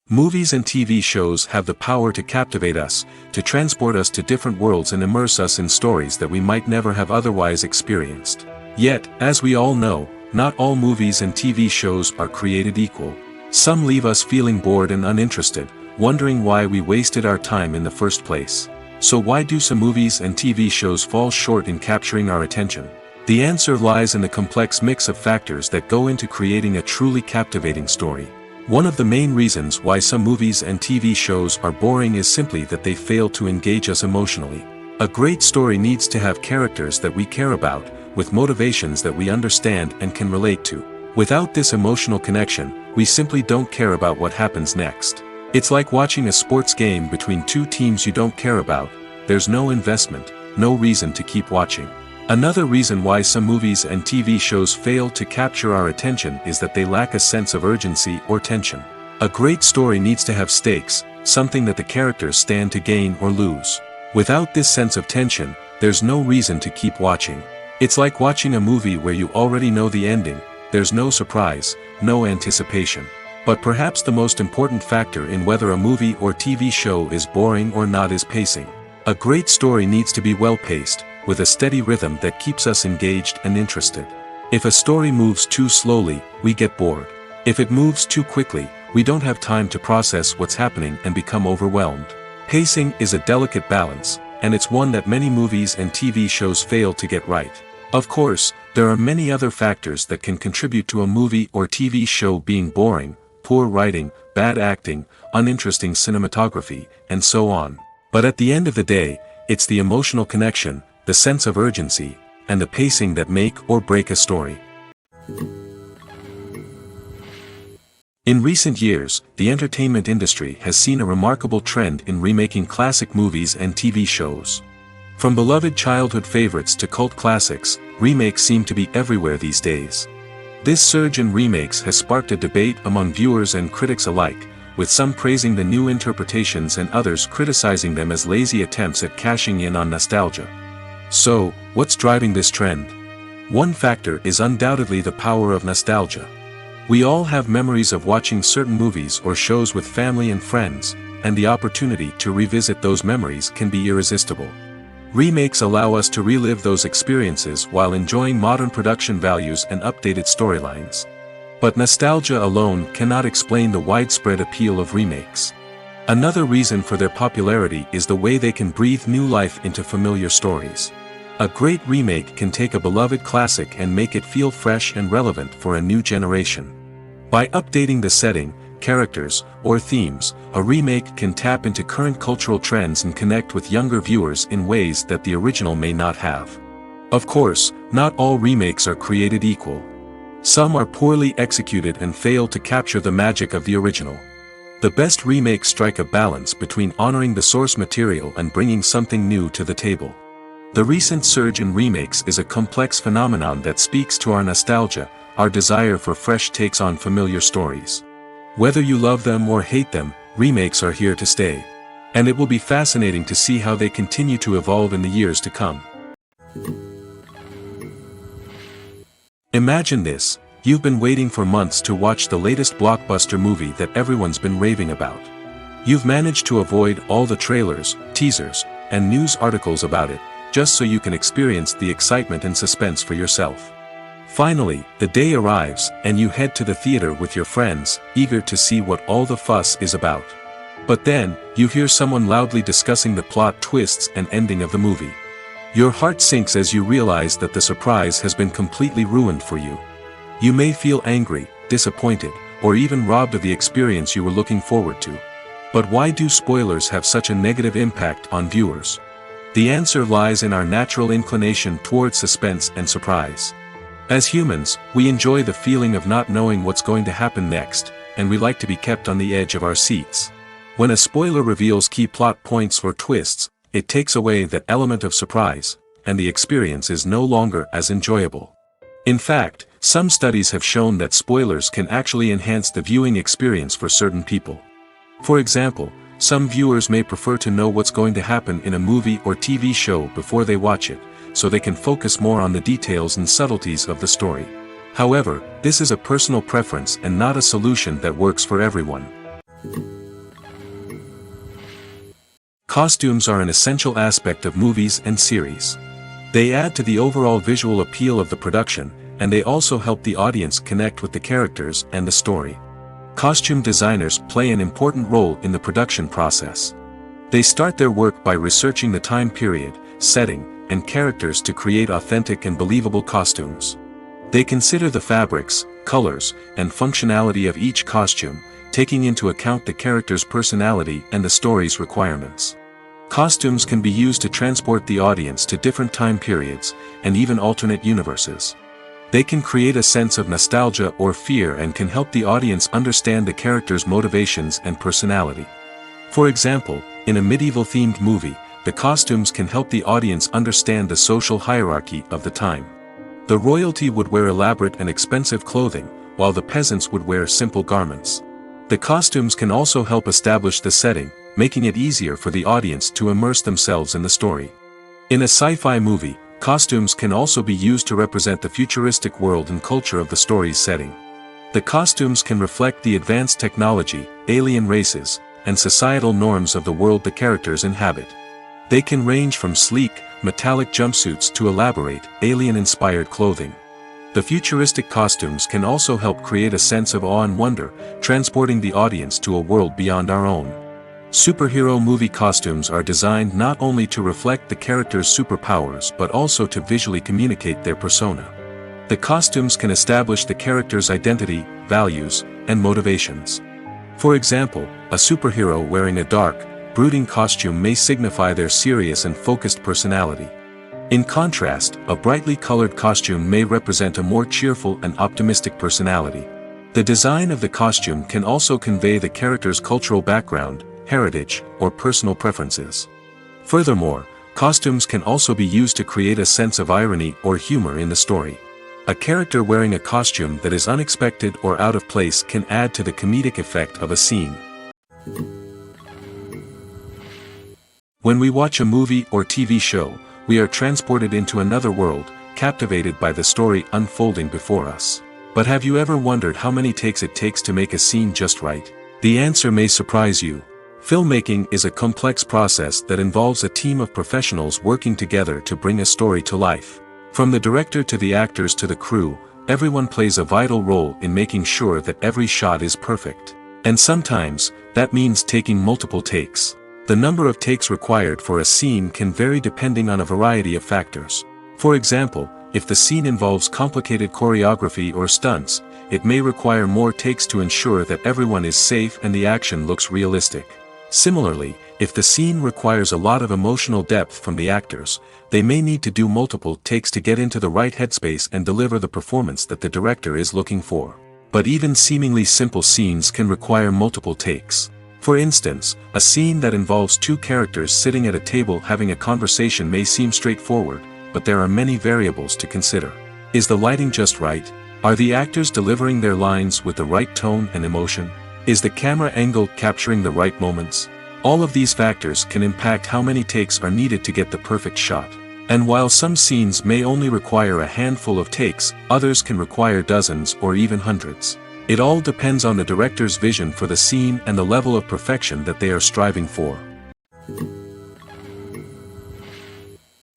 Movies and TV shows have the power to captivate us, to transport us to different worlds and immerse us in stories that we might never have otherwise experienced. Yet, as we all know, not all movies and TV shows are created equal. Some leave us feeling bored and uninterested, wondering why we wasted our time in the first place. So why do some movies and TV shows fall short in capturing our attention? The answer lies in the complex mix of factors that go into creating a truly captivating story. One of the main reasons why some movies and TV shows are boring is simply that they fail to engage us emotionally. A great story needs to have characters that we care about, with motivations that we understand and can relate to. Without this emotional connection, we simply don't care about what happens next. It's like watching a sports game between two teams you don't care about. There's no investment, no reason to keep watching. Another reason why some movies and TV shows fail to capture our attention is that they lack a sense of urgency or tension. A great story needs to have stakes, something that the characters stand to gain or lose. Without this sense of tension, there's no reason to keep watching. It's like watching a movie where you already know the ending. There's no surprise, no anticipation. But perhaps the most important factor in whether a movie or TV show is boring or not is pacing. A great story needs to be well-paced, with a steady rhythm that keeps us engaged and interested. If a story moves too slowly, we get bored. If it moves too quickly, we don't have time to process what's happening and become overwhelmed. Pacing is a delicate balance, and it's one that many movies and TV shows fail to get right. Of course, there are many other factors that can contribute to a movie or TV show being boring: poor writing, bad acting, uninteresting cinematography, and so on. But at the end of the day, it's the emotional connection, the sense of urgency, and the pacing that make or break a story. In recent years, the entertainment industry has seen a remarkable trend in remaking classic movies and TV shows. From beloved childhood favorites to cult classics, remakes seem to be everywhere these days. This surge in remakes has sparked a debate among viewers and critics alike, with some praising the new interpretations and others criticizing them as lazy attempts at cashing in on nostalgia. So, what's driving this trend? One factor is undoubtedly the power of nostalgia. We all have memories of watching certain movies or shows with family and friends, and the opportunity to revisit those memories can be irresistible. Remakes allow us to relive those experiences while enjoying modern production values and updated storylines. But nostalgia alone cannot explain the widespread appeal of remakes. Another reason for their popularity is the way they can breathe new life into familiar stories. A great remake can take a beloved classic and make it feel fresh and relevant for a new generation. By updating the setting, characters, or themes, a remake can tap into current cultural trends and connect with younger viewers in ways that the original may not have. Of course, not all remakes are created equal. Some are poorly executed and fail to capture the magic of the original. The best remakes strike a balance between honoring the source material and bringing something new to the table. The recent surge in remakes is a complex phenomenon that speaks to our nostalgia, our desire for fresh takes on familiar stories. Whether you love them or hate them, remakes are here to stay. And it will be fascinating to see how they continue to evolve in the years to come. Imagine this: you've been waiting for months to watch the latest blockbuster movie that everyone's been raving about. You've managed to avoid all the trailers, teasers, and news articles about it, just so you can experience the excitement and suspense for yourself. Finally, the day arrives, and you head to the theater with your friends, eager to see what all the fuss is about. But then, you hear someone loudly discussing the plot twists and ending of the movie. Your heart sinks as you realize that the surprise has been completely ruined for you. You may feel angry, disappointed, or even robbed of the experience you were looking forward to. But why do spoilers have such a negative impact on viewers? The answer lies in our natural inclination towards suspense and surprise. As humans, we enjoy the feeling of not knowing what's going to happen next, and we like to be kept on the edge of our seats. When a spoiler reveals key plot points or twists, it takes away that element of surprise, and the experience is no longer as enjoyable. In fact, some studies have shown that spoilers can actually enhance the viewing experience for certain people. For example, some viewers may prefer to know what's going to happen in a movie or TV show before they watch it, so they can focus more on the details and subtleties of the story. However, this is a personal preference and not a solution that works for everyone. Costumes are an essential aspect of movies and series. They add to the overall visual appeal of the production, and they also help the audience connect with the characters and the story. Costume designers play an important role in the production process. They start their work by researching the time period, setting, and characters to create authentic and believable costumes. They consider the fabrics, colors, and functionality of each costume, taking into account the character's personality and the story's requirements. Costumes can be used to transport the audience to different time periods, and even alternate universes. They can create a sense of nostalgia or fear and can help the audience understand the character's motivations and personality. For example, in a medieval-themed movie, the costumes can help the audience understand the social hierarchy of the time. The royalty would wear elaborate and expensive clothing, while the peasants would wear simple garments. The costumes can also help establish the setting, making it easier for the audience to immerse themselves in the story. In a sci-fi movie, costumes can also be used to represent the futuristic world and culture of the story's setting. The costumes can reflect the advanced technology, alien races, and societal norms of the world the characters inhabit. They can range from sleek, metallic jumpsuits to elaborate, alien-inspired clothing. The futuristic costumes can also help create a sense of awe and wonder, transporting the audience to a world beyond our own. Superhero movie costumes are designed not only to reflect the character's superpowers but also to visually communicate their persona. The costumes can establish the character's identity, values, and motivations. For example, a superhero wearing a dark, brooding costume may signify their serious and focused personality. In contrast, a brightly colored costume may represent a more cheerful and optimistic personality. The design of the costume can also convey the character's cultural background, heritage, or personal preferences. Furthermore, costumes can also be used to create a sense of irony or humor in the story. A character wearing a costume that is unexpected or out of place can add to the comedic effect of a scene. When we watch a movie or TV show, we are transported into another world, captivated by the story unfolding before us. But have you ever wondered how many takes it takes to make a scene just right? The answer may surprise you. Filmmaking is a complex process that involves a team of professionals working together to bring a story to life. From the director to the actors to the crew, everyone plays a vital role in making sure that every shot is perfect. And sometimes, that means taking multiple takes. The number of takes required for a scene can vary depending on a variety of factors. For example, if the scene involves complicated choreography or stunts, it may require more takes to ensure that everyone is safe and the action looks realistic. Similarly, if the scene requires a lot of emotional depth from the actors, they may need to do multiple takes to get into the right headspace and deliver the performance that the director is looking for. But even seemingly simple scenes can require multiple takes. For instance, a scene that involves two characters sitting at a table having a conversation may seem straightforward, but there are many variables to consider. Is the lighting just right? Are the actors delivering their lines with the right tone and emotion? Is the camera angle capturing the right moments? All of these factors can impact how many takes are needed to get the perfect shot. And while some scenes may only require a handful of takes, others can require dozens or even hundreds. It all depends on the director's vision for the scene and the level of perfection that they are striving for.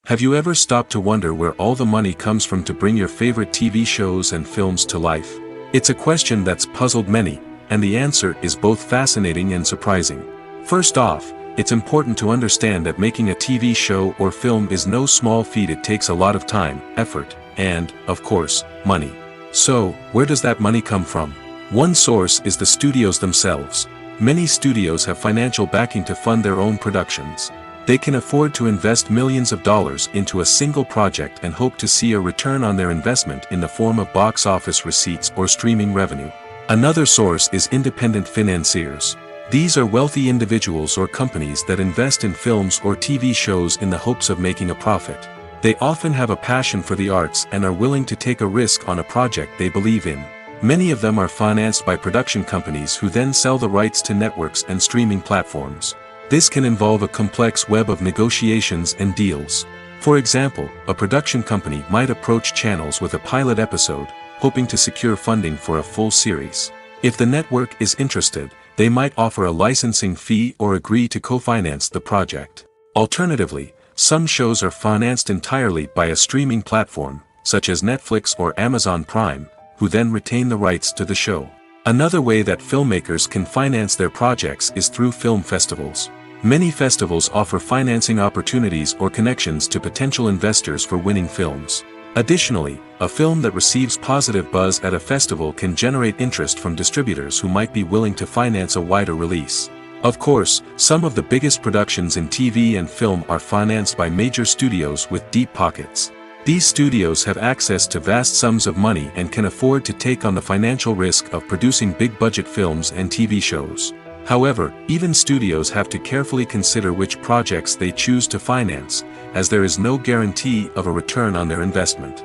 Have you ever stopped to wonder where all the money comes from to bring your favorite TV shows and films to life? It's a question that's puzzled many, and the answer is both fascinating and surprising. First off, It's important to understand that making a TV show or film is no small feat. It takes a lot of time, effort, and, of course, money. So, where does that money come from? One source is the studios themselves. Many studios have financial backing to fund their own productions. They can afford to invest millions of dollars into a single project and hope to see a return on their investment in the form of box office receipts or streaming revenue. Another source is independent financiers. These are wealthy individuals or companies that invest in films or TV shows in the hopes of making a profit. They often have a passion for the arts and are willing to take a risk on a project they believe in. Many of them are financed by production companies who then sell the rights to networks and streaming platforms. This can involve a complex web of negotiations and deals. For example, a production company might approach channels with a pilot episode, hoping to secure funding for a full series. If the network is interested, they might offer a licensing fee or agree to co-finance the project. Alternatively, some shows are financed entirely by a streaming platform, such as Netflix or Amazon Prime, who then retain the rights to the show. Another way that filmmakers can finance their projects is through film festivals. Many festivals offer financing opportunities or connections to potential investors for winning films. Additionally, a film that receives positive buzz at a festival can generate interest from distributors who might be willing to finance a wider release. Of course, some of the biggest productions in TV and film are financed by major studios with deep pockets. These studios have access to vast sums of money and can afford to take on the financial risk of producing big-budget films and TV shows. However, even studios have to carefully consider which projects they choose to finance, as there is no guarantee of a return on their investment.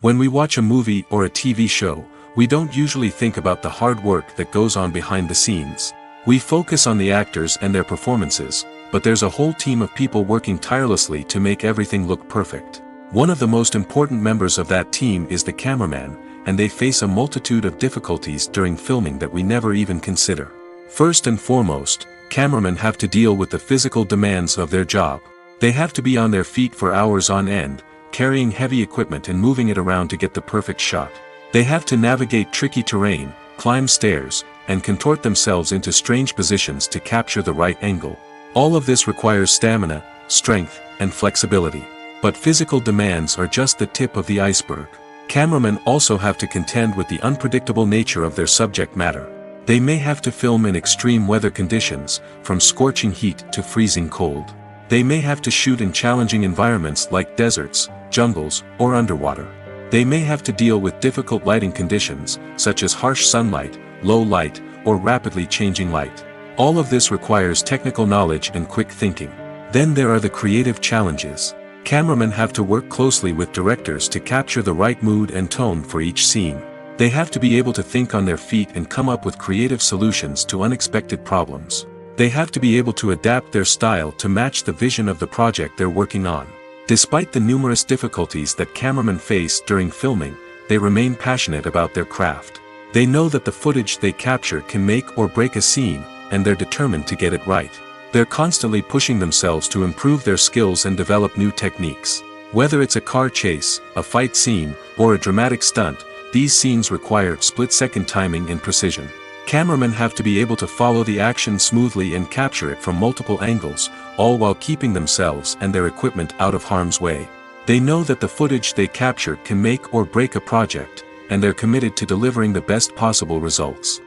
When we watch a movie or a TV show, we don't usually think about the hard work that goes on behind the scenes. We focus on the actors and their performances, but there's a whole team of people working tirelessly to make everything look perfect. One of the most important members of that team is the cameraman, and they face a multitude of difficulties during filming that we never even consider. First and foremost, cameramen have to deal with the physical demands of their job. They have to be on their feet for hours on end, carrying heavy equipment and moving it around to get the perfect shot. They have to navigate tricky terrain, climb stairs, and contort themselves into strange positions to capture the right angle. All of this requires stamina, strength, and flexibility. But physical demands are just the tip of the iceberg. Cameramen also have to contend with the unpredictable nature of their subject matter. They may have to film in extreme weather conditions, from scorching heat to freezing cold. They may have to shoot in challenging environments like deserts, jungles, or underwater. They may have to deal with difficult lighting conditions, such as harsh sunlight, low light, or rapidly changing light. All of this requires technical knowledge and quick thinking. Then there are the creative challenges. Cameramen have to work closely with directors to capture the right mood and tone for each scene. They have to be able to think on their feet and come up with creative solutions to unexpected problems. They have to be able to adapt their style to match the vision of the project they're working on. Despite the numerous difficulties that cameramen face during filming, they remain passionate about their craft. They know that the footage they capture can make or break a scene, and they're determined to get it right. They're constantly pushing themselves to improve their skills and develop new techniques. Whether it's a car chase, a fight scene, or a dramatic stunt, these scenes require split-second timing and precision. Cameramen have to be able to follow the action smoothly and capture it from multiple angles, all while keeping themselves and their equipment out of harm's way. They know that the footage they capture can make or break a project, and they're committed to delivering the best possible results.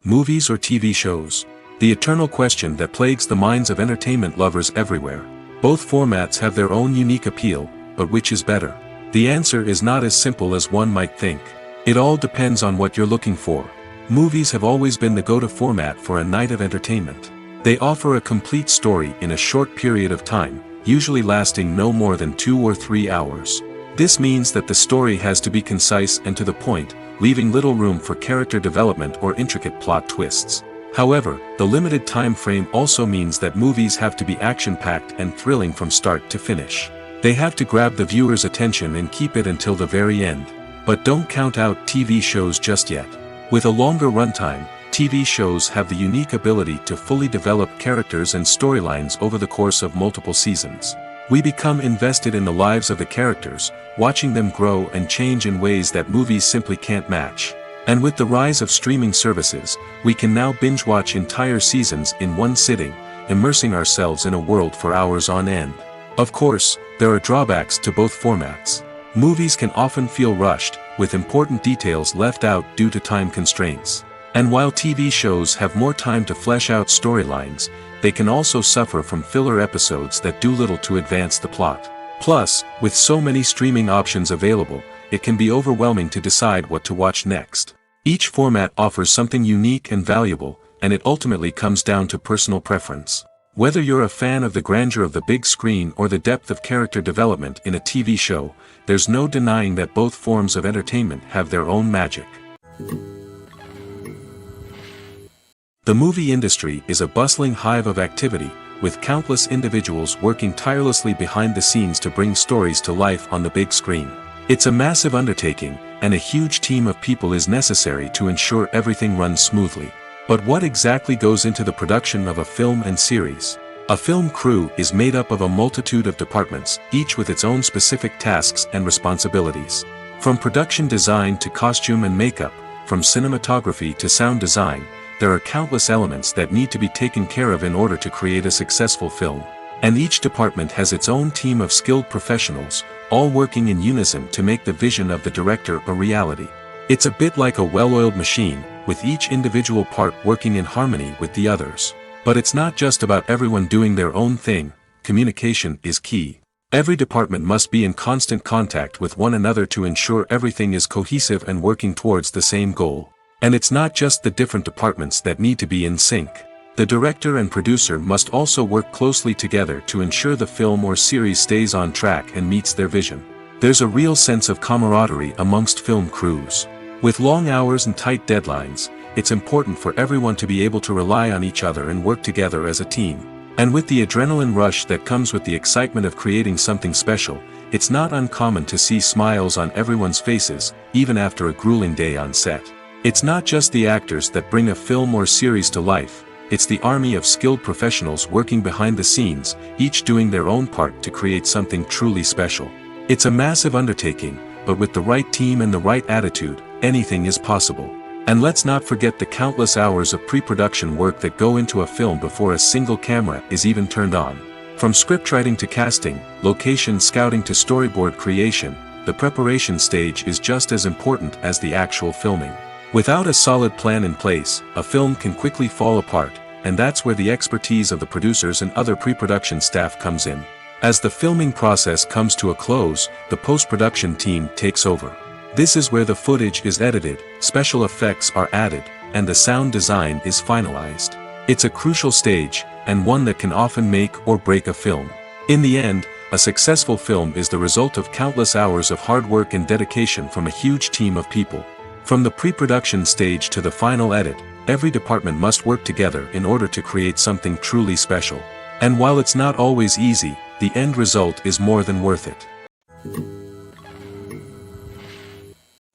Movies or TV shows? The eternal question that plagues the minds of entertainment lovers everywhere. Both formats have their own unique appeal, but which is better? The answer is not as simple as one might think. It all depends on what you're looking for. Movies have always been the go-to format for a night of entertainment. They offer a complete story in a short period of time, usually lasting no more than 2 or 3 hours. This means that the story has to be concise and to the point, leaving little room for character development or intricate plot twists. However, the limited time frame also means that movies have to be action-packed and thrilling from start to finish. They have to grab the viewer's attention and keep it until the very end. But don't count out TV shows just yet. With a longer runtime, TV shows have the unique ability to fully develop characters and storylines over the course of multiple seasons. We become invested in the lives of the characters, watching them grow and change in ways that movies simply can't match. And with the rise of streaming services, we can now binge-watch entire seasons in one sitting, immersing ourselves in a world for hours on end. Of course, there are drawbacks to both formats. Movies can often feel rushed, with important details left out due to time constraints. And while TV shows have more time to flesh out storylines, they can also suffer from filler episodes that do little to advance the plot. Plus, with so many streaming options available, it can be overwhelming to decide what to watch next. Each format offers something unique and valuable, and it ultimately comes down to personal preference. Whether you're a fan of the grandeur of the big screen or the depth of character development in a TV show, there's no denying that both forms of entertainment have their own magic. The movie industry is a bustling hive of activity, with countless individuals working tirelessly behind the scenes to bring stories to life on the big screen. It's a massive undertaking, and a huge team of people is necessary to ensure everything runs smoothly. But what exactly goes into the production of a film and series? A film crew is made up of a multitude of departments, each with its own specific tasks and responsibilities. From production design to costume and makeup, from cinematography to sound design, there are countless elements that need to be taken care of in order to create a successful film. And each department has its own team of skilled professionals, all working in unison to make the vision of the director a reality. It's a bit like a well-oiled machine, with each individual part working in harmony with the others. But it's not just about everyone doing their own thing. Communication is key. Every department must be in constant contact with one another to ensure everything is cohesive and working towards the same goal. And it's not just the different departments that need to be in sync. The director and producer must also work closely together to ensure the film or series stays on track and meets their vision. There's a real sense of camaraderie amongst film crews. With long hours and tight deadlines, it's important for everyone to be able to rely on each other and work together as a team. And with the adrenaline rush that comes with the excitement of creating something special, it's not uncommon to see smiles on everyone's faces, even after a grueling day on set. It's not just the actors that bring a film or series to life, it's the army of skilled professionals working behind the scenes, each doing their own part to create something truly special. It's a massive undertaking, but with the right team and the right attitude, anything is possible. And let's not forget the countless hours of pre-production work that go into a film before a single camera is even turned on. From scriptwriting to casting, location scouting to storyboard creation, the preparation stage is just as important as the actual filming. Without a solid plan in place, a film can quickly fall apart, and that's where the expertise of the producers and other pre-production staff comes in. As the filming process comes to a close, the post-production team takes over. This is where the footage is edited, special effects are added, and the sound design is finalized. It's a crucial stage, and one that can often make or break a film. In the end, a successful film is the result of countless hours of hard work and dedication from a huge team of people. From the pre-production stage to the final edit, every department must work together in order to create something truly special. And while it's not always easy, the end result is more than worth it.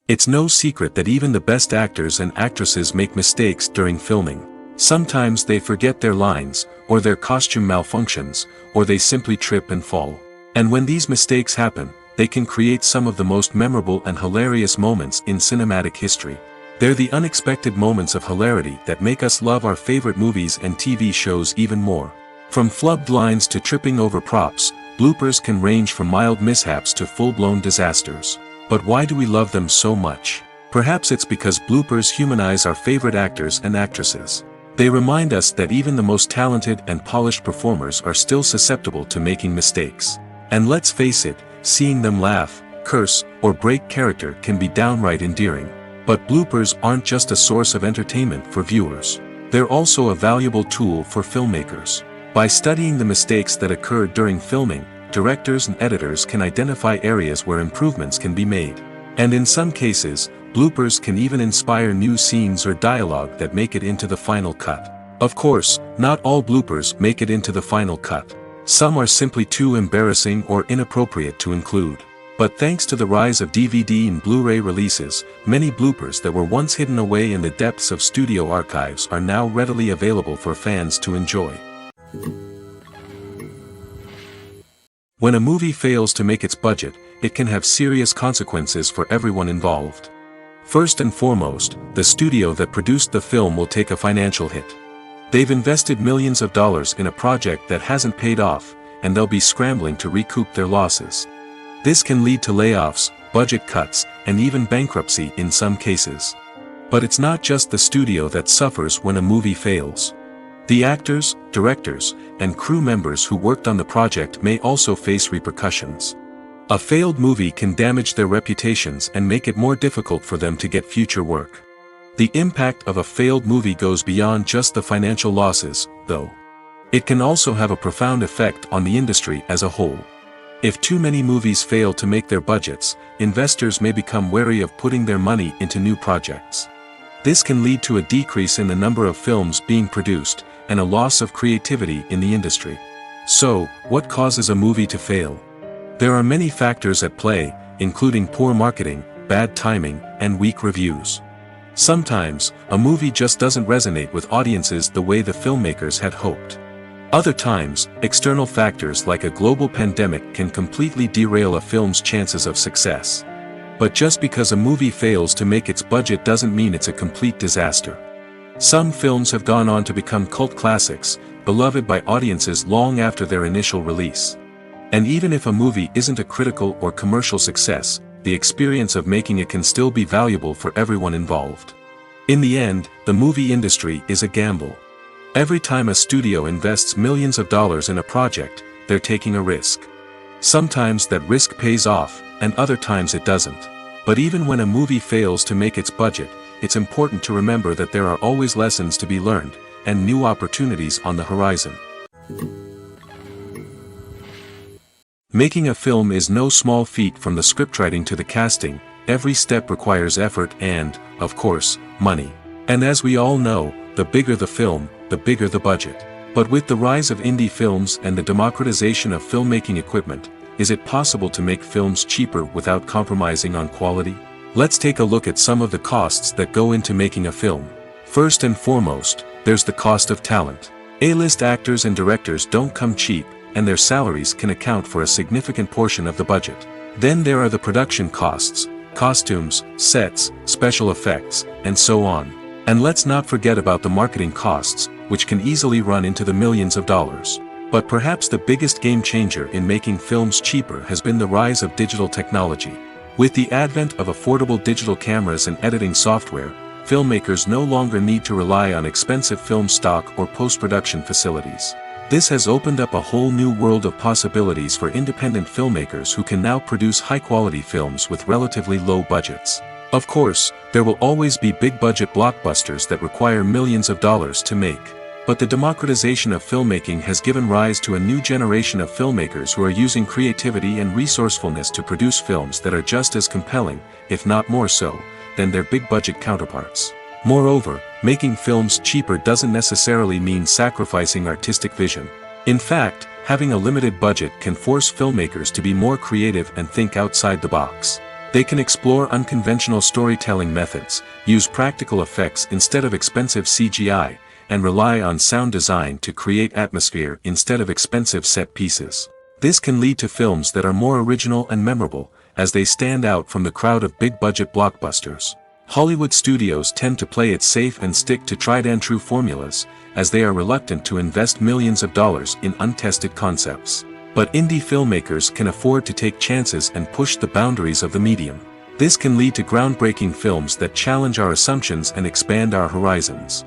It's no secret that even the best actors and actresses make mistakes during filming. Sometimes they forget their lines, or their costume malfunctions, or they simply trip and fall. And when these mistakes happen, they can create some of the most memorable and hilarious moments in cinematic history. They're the unexpected moments of hilarity that make us love our favorite movies and TV shows even more. From flubbed lines to tripping over props, bloopers can range from mild mishaps to full-blown disasters. But why do we love them so much? Perhaps it's because bloopers humanize our favorite actors and actresses. They remind us that even the most talented and polished performers are still susceptible to making mistakes. And let's face it, seeing them laugh, curse, or break character can be downright endearing. But bloopers aren't just a source of entertainment for viewers. They're also a valuable tool for filmmakers. By studying the mistakes that occurred during filming, directors and editors can identify areas where improvements can be made. And in some cases, bloopers can even inspire new scenes or dialogue that make it into the final cut. Of course, not all bloopers make it into the final cut. Some are simply too embarrassing or inappropriate to include. But thanks to the rise of DVD and Blu-ray releases, many bloopers that were once hidden away in the depths of studio archives are now readily available for fans to enjoy. When a movie fails to make its budget, it can have serious consequences for everyone involved. First and foremost, the studio that produced the film will take a financial hit. They've invested millions of dollars in a project that hasn't paid off, and they'll be scrambling to recoup their losses. This can lead to layoffs, budget cuts, and even bankruptcy in some cases. But it's not just the studio that suffers when a movie fails. The actors, directors, and crew members who worked on the project may also face repercussions. A failed movie can damage their reputations and make it more difficult for them to get future work. The impact of a failed movie goes beyond just the financial losses, though. It can also have a profound effect on the industry as a whole. If too many movies fail to make their budgets, investors may become wary of putting their money into new projects. This can lead to a decrease in the number of films being produced, and a loss of creativity in the industry. So, what causes a movie to fail? There are many factors at play, including poor marketing, bad timing, and weak reviews. Sometimes, a movie just doesn't resonate with audiences the way the filmmakers had hoped. Other times, external factors like a global pandemic can completely derail a film's chances of success. But just because a movie fails to make its budget doesn't mean it's a complete disaster. Some films have gone on to become cult classics, beloved by audiences long after their initial release. And even if a movie isn't a critical or commercial success, the experience of making it can still be valuable for everyone involved. In the end, the movie industry is a gamble. Every time a studio invests millions of dollars in a project, they're taking a risk. Sometimes that risk pays off, and other times it doesn't. But even when a movie fails to make its budget, it's important to remember that there are always lessons to be learned, and new opportunities on the horizon. Making a film is no small feat. From the scriptwriting to the casting, every step requires effort and, of course, money. And as we all know, the bigger the film, the bigger the budget. But with the rise of indie films and the democratization of filmmaking equipment, is it possible to make films cheaper without compromising on quality? Let's take a look at some of the costs that go into making a film. First and foremost, there's the cost of talent. A-list actors and directors don't come cheap, and their salaries can account for a significant portion of the budget. Then there are the production costs, costumes, sets, special effects, and so on. And let's not forget about the marketing costs, which can easily run into the millions of dollars. But perhaps the biggest game changer in making films cheaper has been the rise of digital technology. With the advent of affordable digital cameras and editing software, filmmakers no longer need to rely on expensive film stock or post-production facilities. This has opened up a whole new world of possibilities for independent filmmakers who can now produce high-quality films with relatively low budgets. Of course, there will always be big-budget blockbusters that require millions of dollars to make. But the democratization of filmmaking has given rise to a new generation of filmmakers who are using creativity and resourcefulness to produce films that are just as compelling, if not more so, than their big-budget counterparts. Moreover, making films cheaper doesn't necessarily mean sacrificing artistic vision. In fact, having a limited budget can force filmmakers to be more creative and think outside the box. They can explore unconventional storytelling methods, use practical effects instead of expensive CGI, and rely on sound design to create atmosphere instead of expensive set pieces. This can lead to films that are more original and memorable, as they stand out from the crowd of big-budget blockbusters. Hollywood studios tend to play it safe and stick to tried-and-true formulas, as they are reluctant to invest millions of dollars in untested concepts. But indie filmmakers can afford to take chances and push the boundaries of the medium. This can lead to groundbreaking films that challenge our assumptions and expand our horizons.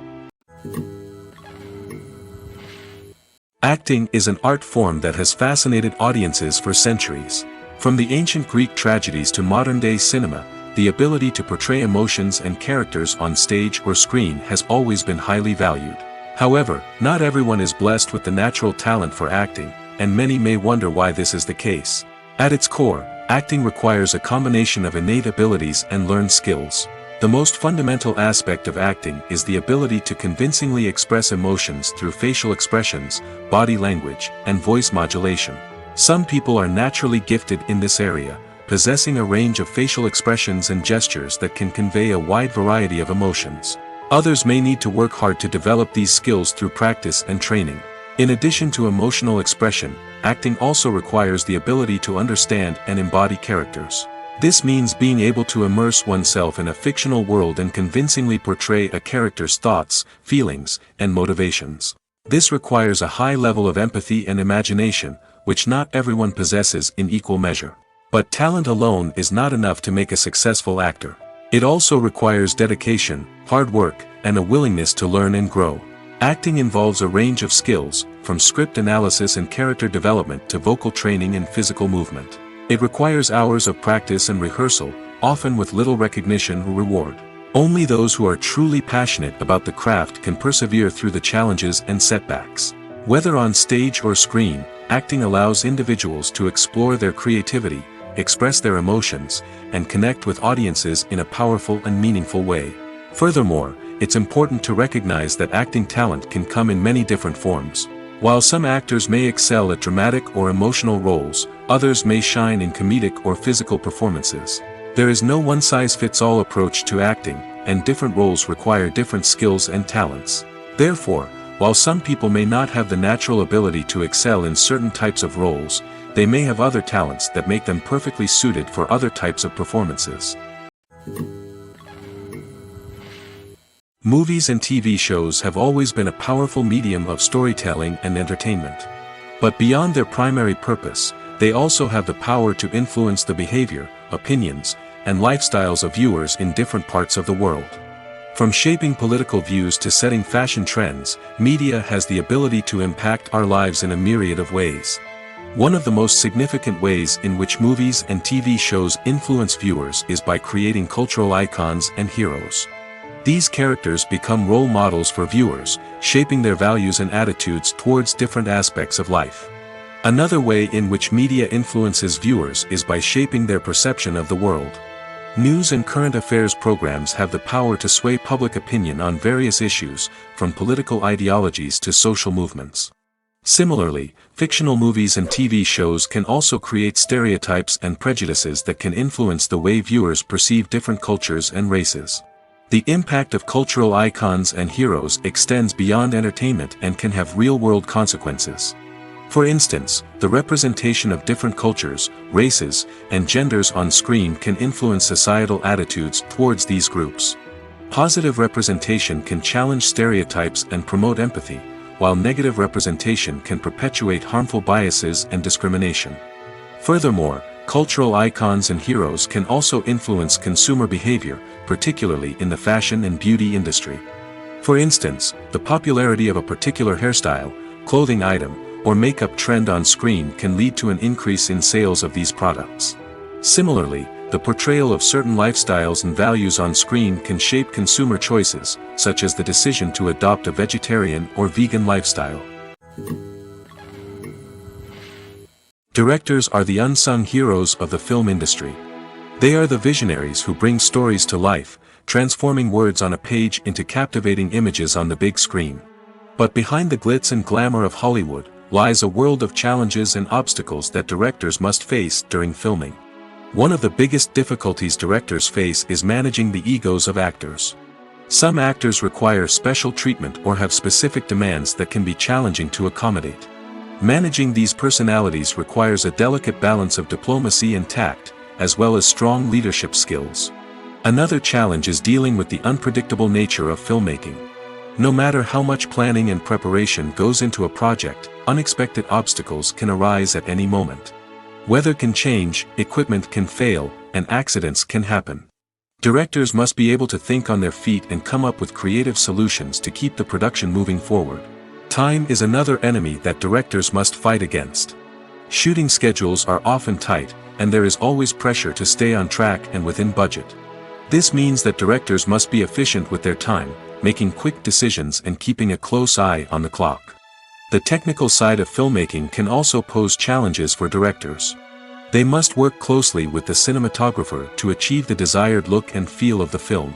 Acting is an art form that has fascinated audiences for centuries. From the ancient Greek tragedies to modern-day cinema, the ability to portray emotions and characters on stage or screen has always been highly valued. However, not everyone is blessed with the natural talent for acting, and many may wonder why this is the case. At its core, acting requires a combination of innate abilities and learned skills. The most fundamental aspect of acting is the ability to convincingly express emotions through facial expressions, body language, and voice modulation. Some people are naturally gifted in this area, possessing a range of facial expressions and gestures that can convey a wide variety of emotions. Others may need to work hard to develop these skills through practice and training. In addition to emotional expression, acting also requires the ability to understand and embody characters. This means being able to immerse oneself in a fictional world and convincingly portray a character's thoughts, feelings, and motivations. This requires a high level of empathy and imagination, which not everyone possesses in equal measure. But talent alone is not enough to make a successful actor. It also requires dedication, hard work, and a willingness to learn and grow. Acting involves a range of skills, from script analysis and character development to vocal training and physical movement. It requires hours of practice and rehearsal, often with little recognition or reward. Only those who are truly passionate about the craft can persevere through the challenges and setbacks. Whether on stage or screen, acting allows individuals to explore their creativity, express their emotions, and connect with audiences in a powerful and meaningful way. Furthermore, it's important to recognize that acting talent can come in many different forms. While some actors may excel at dramatic or emotional roles, others may shine in comedic or physical performances. There is no one-size-fits-all approach to acting, and different roles require different skills and talents. Therefore, while some people may not have the natural ability to excel in certain types of roles, they may have other talents that make them perfectly suited for other types of performances. Movies and TV shows have always been a powerful medium of storytelling and entertainment. But beyond their primary purpose, they also have the power to influence the behavior, opinions, and lifestyles of viewers in different parts of the world. From shaping political views to setting fashion trends, media has the ability to impact our lives in a myriad of ways. One of the most significant ways in which movies and TV shows influence viewers is by creating cultural icons and heroes. These characters become role models for viewers, shaping their values and attitudes towards different aspects of life. Another way in which media influences viewers is by shaping their perception of the world. News and current affairs programs have the power to sway public opinion on various issues, from political ideologies to social movements. Similarly, fictional movies and TV shows can also create stereotypes and prejudices that can influence the way viewers perceive different cultures and races. The impact of cultural icons and heroes extends beyond entertainment and can have real-world consequences. For instance, the representation of different cultures, races, and genders on screen can influence societal attitudes towards these groups. Positive representation can challenge stereotypes and promote empathy, while negative representation can perpetuate harmful biases and discrimination. Furthermore, cultural icons and heroes can also influence consumer behavior, particularly in the fashion and beauty industry. For instance, the popularity of a particular hairstyle, clothing item, or makeup trend on screen can lead to an increase in sales of these products. Similarly, the portrayal of certain lifestyles and values on screen can shape consumer choices, such as the decision to adopt a vegetarian or vegan lifestyle. Directors are the unsung heroes of the film industry. They are the visionaries who bring stories to life, transforming words on a page into captivating images on the big screen. But behind the glitz and glamour of Hollywood lies a world of challenges and obstacles that directors must face during filming. One of the biggest difficulties directors face is managing the egos of actors. Some actors require special treatment or have specific demands that can be challenging to accommodate. Managing these personalities requires a delicate balance of diplomacy and tact, as well as strong leadership skills. Another challenge is dealing with the unpredictable nature of filmmaking. No matter how much planning and preparation goes into a project, unexpected obstacles can arise at any moment. Weather can change, equipment can fail, and accidents can happen. Directors must be able to think on their feet and come up with creative solutions to keep the production moving forward. Time is another enemy that directors must fight against. Shooting schedules are often tight, and there is always pressure to stay on track and within budget. This means that directors must be efficient with their time, making quick decisions and keeping a close eye on the clock. The technical side of filmmaking can also pose challenges for directors. They must work closely with the cinematographer to achieve the desired look and feel of the film.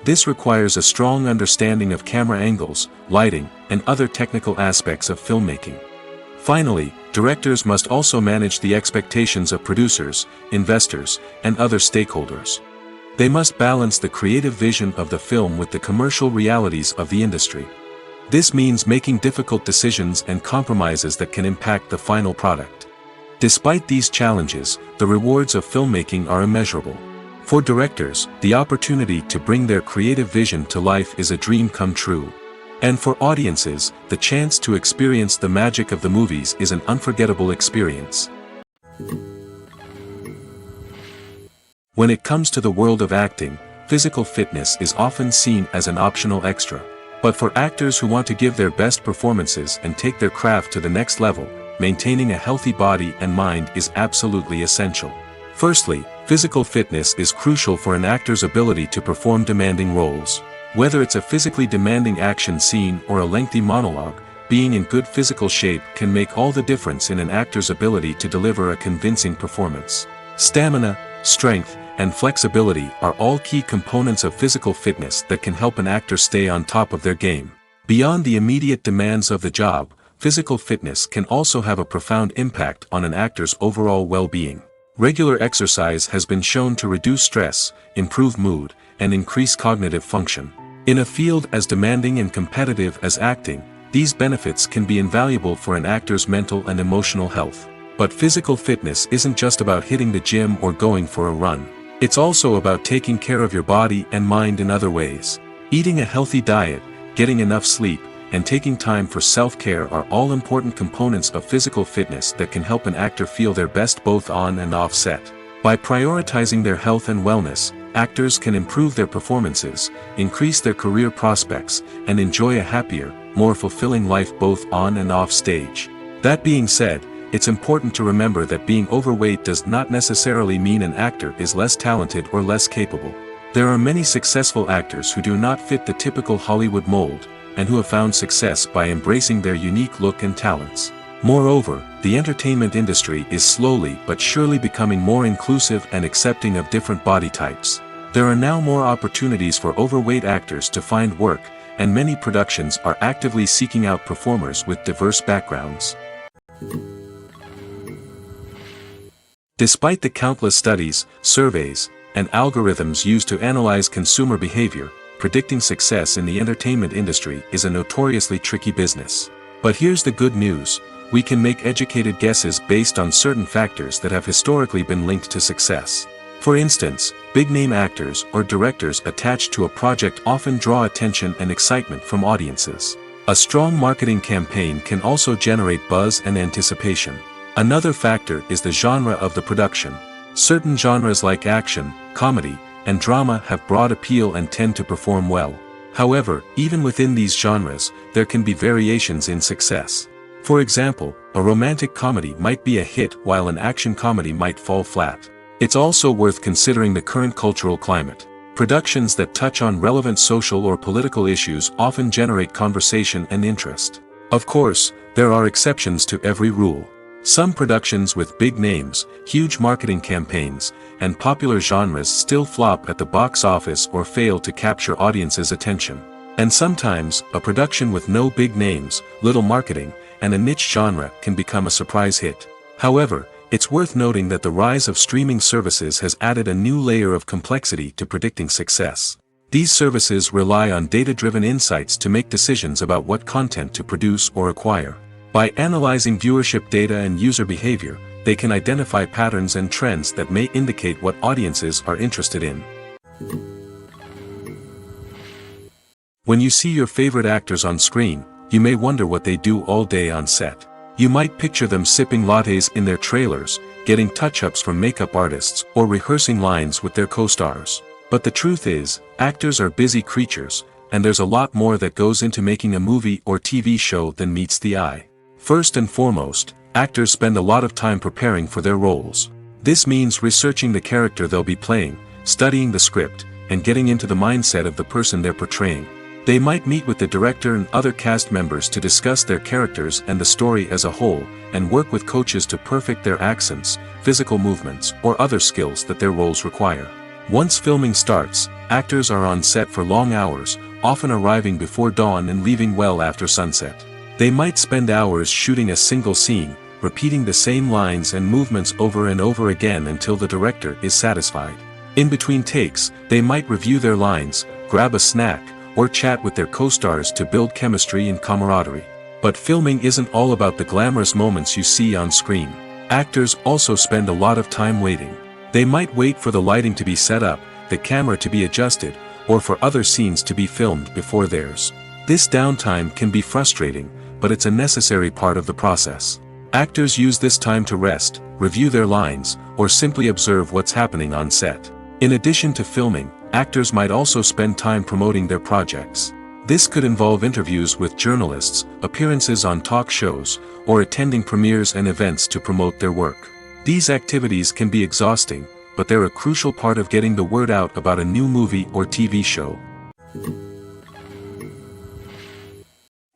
This requires a strong understanding of camera angles, lighting, and other technical aspects of filmmaking. Finally, directors must also manage the expectations of producers, investors, and other stakeholders. They must balance the creative vision of the film with the commercial realities of the industry. This means making difficult decisions and compromises that can impact the final product. Despite these challenges, the rewards of filmmaking are immeasurable. For directors, the opportunity to bring their creative vision to life is a dream come true. And for audiences, the chance to experience the magic of the movies is an unforgettable experience. When it comes to the world of acting, physical fitness is often seen as an optional extra. But for actors who want to give their best performances and take their craft to the next level, maintaining a healthy body and mind is absolutely essential. Firstly, physical fitness is crucial for an actor's ability to perform demanding roles. Whether it's a physically demanding action scene or a lengthy monologue, being in good physical shape can make all the difference in an actor's ability to deliver a convincing performance. Stamina, strength, and flexibility are all key components of physical fitness that can help an actor stay on top of their game. Beyond the immediate demands of the job, physical fitness can also have a profound impact on an actor's overall well-being. Regular exercise has been shown to reduce stress, improve mood, and increase cognitive function. In a field as demanding and competitive as acting, these benefits can be invaluable for an actor's mental and emotional health. But physical fitness isn't just about hitting the gym or going for a run. It's also about taking care of your body and mind in other ways. Eating a healthy diet, getting enough sleep, and taking time for self-care are all important components of physical fitness that can help an actor feel their best both on and off set. By prioritizing their health and wellness, actors can improve their performances, increase their career prospects, and enjoy a happier, more fulfilling life both on and off stage. That being said, it's important to remember that being overweight does not necessarily mean an actor is less talented or less capable. There are many successful actors who do not fit the typical Hollywood mold, and who have found success by embracing their unique look and talents. Moreover, the entertainment industry is slowly but surely becoming more inclusive and accepting of different body types. There are now more opportunities for overweight actors to find work, and many productions are actively seeking out performers with diverse backgrounds. Despite the countless studies, surveys, and algorithms used to analyze consumer behavior, predicting success in the entertainment industry is a notoriously tricky business. But here's the good news: we can make educated guesses based on certain factors that have historically been linked to success. For instance, big-name actors or directors attached to a project often draw attention and excitement from audiences. A strong marketing campaign can also generate buzz and anticipation. Another factor is the genre of the production. Certain genres like action, comedy, and drama have broad appeal and tend to perform well. However, even within these genres, there can be variations in success. For example, a romantic comedy might be a hit while an action comedy might fall flat. It's also worth considering the current cultural climate. Productions that touch on relevant social or political issues often generate conversation and interest. Of course, there are exceptions to every rule. Some productions with big names, huge marketing campaigns, and popular genres still flop at the box office or fail to capture audiences' attention. And sometimes, a production with no big names, little marketing, and a niche genre can become a surprise hit. However, it's worth noting that the rise of streaming services has added a new layer of complexity to predicting success. These services rely on data-driven insights to make decisions about what content to produce or acquire. By analyzing viewership data and user behavior, they can identify patterns and trends that may indicate what audiences are interested in. When you see your favorite actors on screen, you may wonder what they do all day on set. You might picture them sipping lattes in their trailers, getting touch-ups from makeup artists, or rehearsing lines with their co-stars. But the truth is, actors are busy creatures, and there's a lot more that goes into making a movie or TV show than meets the eye. First and foremost, actors spend a lot of time preparing for their roles. This means researching the character they'll be playing, studying the script, and getting into the mindset of the person they're portraying. They might meet with the director and other cast members to discuss their characters and the story as a whole, and work with coaches to perfect their accents, physical movements, or other skills that their roles require. Once filming starts, actors are on set for long hours, often arriving before dawn and leaving well after sunset. They might spend hours shooting a single scene, repeating the same lines and movements over and over again until the director is satisfied. In between takes, they might review their lines, grab a snack, or chat with their co-stars to build chemistry and camaraderie. But filming isn't all about the glamorous moments you see on screen. Actors also spend a lot of time waiting. They might wait for the lighting to be set up, the camera to be adjusted, or for other scenes to be filmed before theirs. This downtime can be frustrating, but it's a necessary part of the process. Actors use this time to rest, review their lines, or simply observe what's happening on set. In addition to filming, actors might also spend time promoting their projects. This could involve interviews with journalists, appearances on talk shows, or attending premieres and events to promote their work. These activities can be exhausting, but they're a crucial part of getting the word out about a new movie or TV show.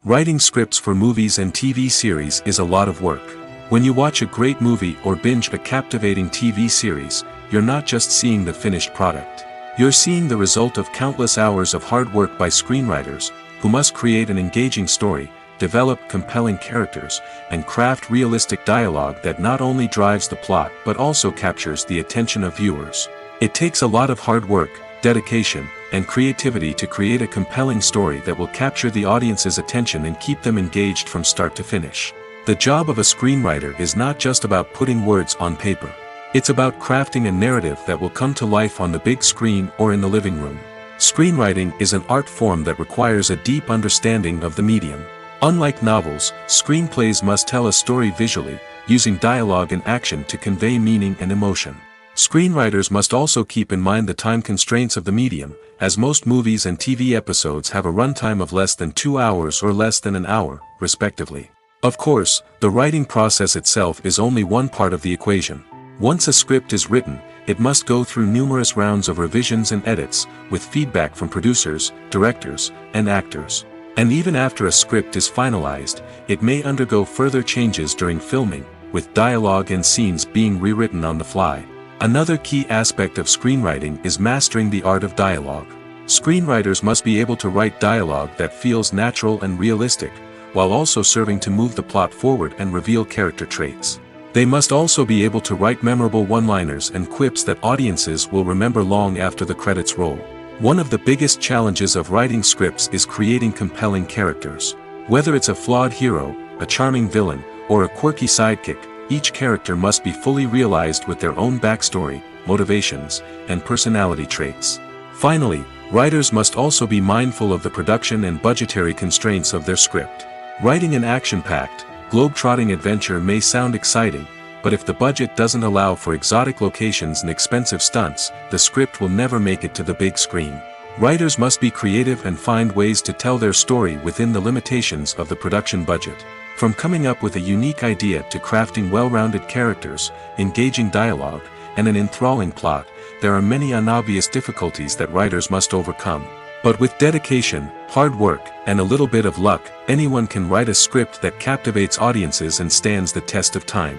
Writing scripts for movies and TV series is a lot of work. When you watch a great movie or binge a captivating TV series, you're not just seeing the finished product. You're seeing the result of countless hours of hard work by screenwriters, who must create an engaging story, develop compelling characters, and craft realistic dialogue that not only drives the plot but also captures the attention of viewers. It takes a lot of hard work, dedication, and creativity to create a compelling story that will capture the audience's attention and keep them engaged from start to finish. The job of a screenwriter is not just about putting words on paper. It's about crafting a narrative that will come to life on the big screen or in the living room. Screenwriting is an art form that requires a deep understanding of the medium. Unlike novels, screenplays must tell a story visually, using dialogue and action to convey meaning and emotion. Screenwriters must also keep in mind the time constraints of the medium, as most movies and TV episodes have a runtime of less than 2 hours or less than an hour, respectively. Of course, the writing process itself is only one part of the equation. Once a script is written, it must go through numerous rounds of revisions and edits, with feedback from producers, directors, and actors. And even after a script is finalized, it may undergo further changes during filming, with dialogue and scenes being rewritten on the fly. Another key aspect of screenwriting is mastering the art of dialogue. Screenwriters must be able to write dialogue that feels natural and realistic, while also serving to move the plot forward and reveal character traits. They must also be able to write memorable one-liners and quips that audiences will remember long after the credits roll. One of the biggest challenges of writing scripts is creating compelling characters. Whether it's a flawed hero, a charming villain, or a quirky sidekick, each character must be fully realized with their own backstory, motivations, and personality traits. Finally, writers must also be mindful of the production and budgetary constraints of their script. Writing an action-packed, globe-trotting adventure may sound exciting, but if the budget doesn't allow for exotic locations and expensive stunts, the script will never make it to the big screen. Writers must be creative and find ways to tell their story within the limitations of the production budget. From coming up with a unique idea to crafting well-rounded characters, engaging dialogue, and an enthralling plot, there are many unobvious difficulties that writers must overcome. But with dedication, hard work, and a little bit of luck, anyone can write a script that captivates audiences and stands the test of time.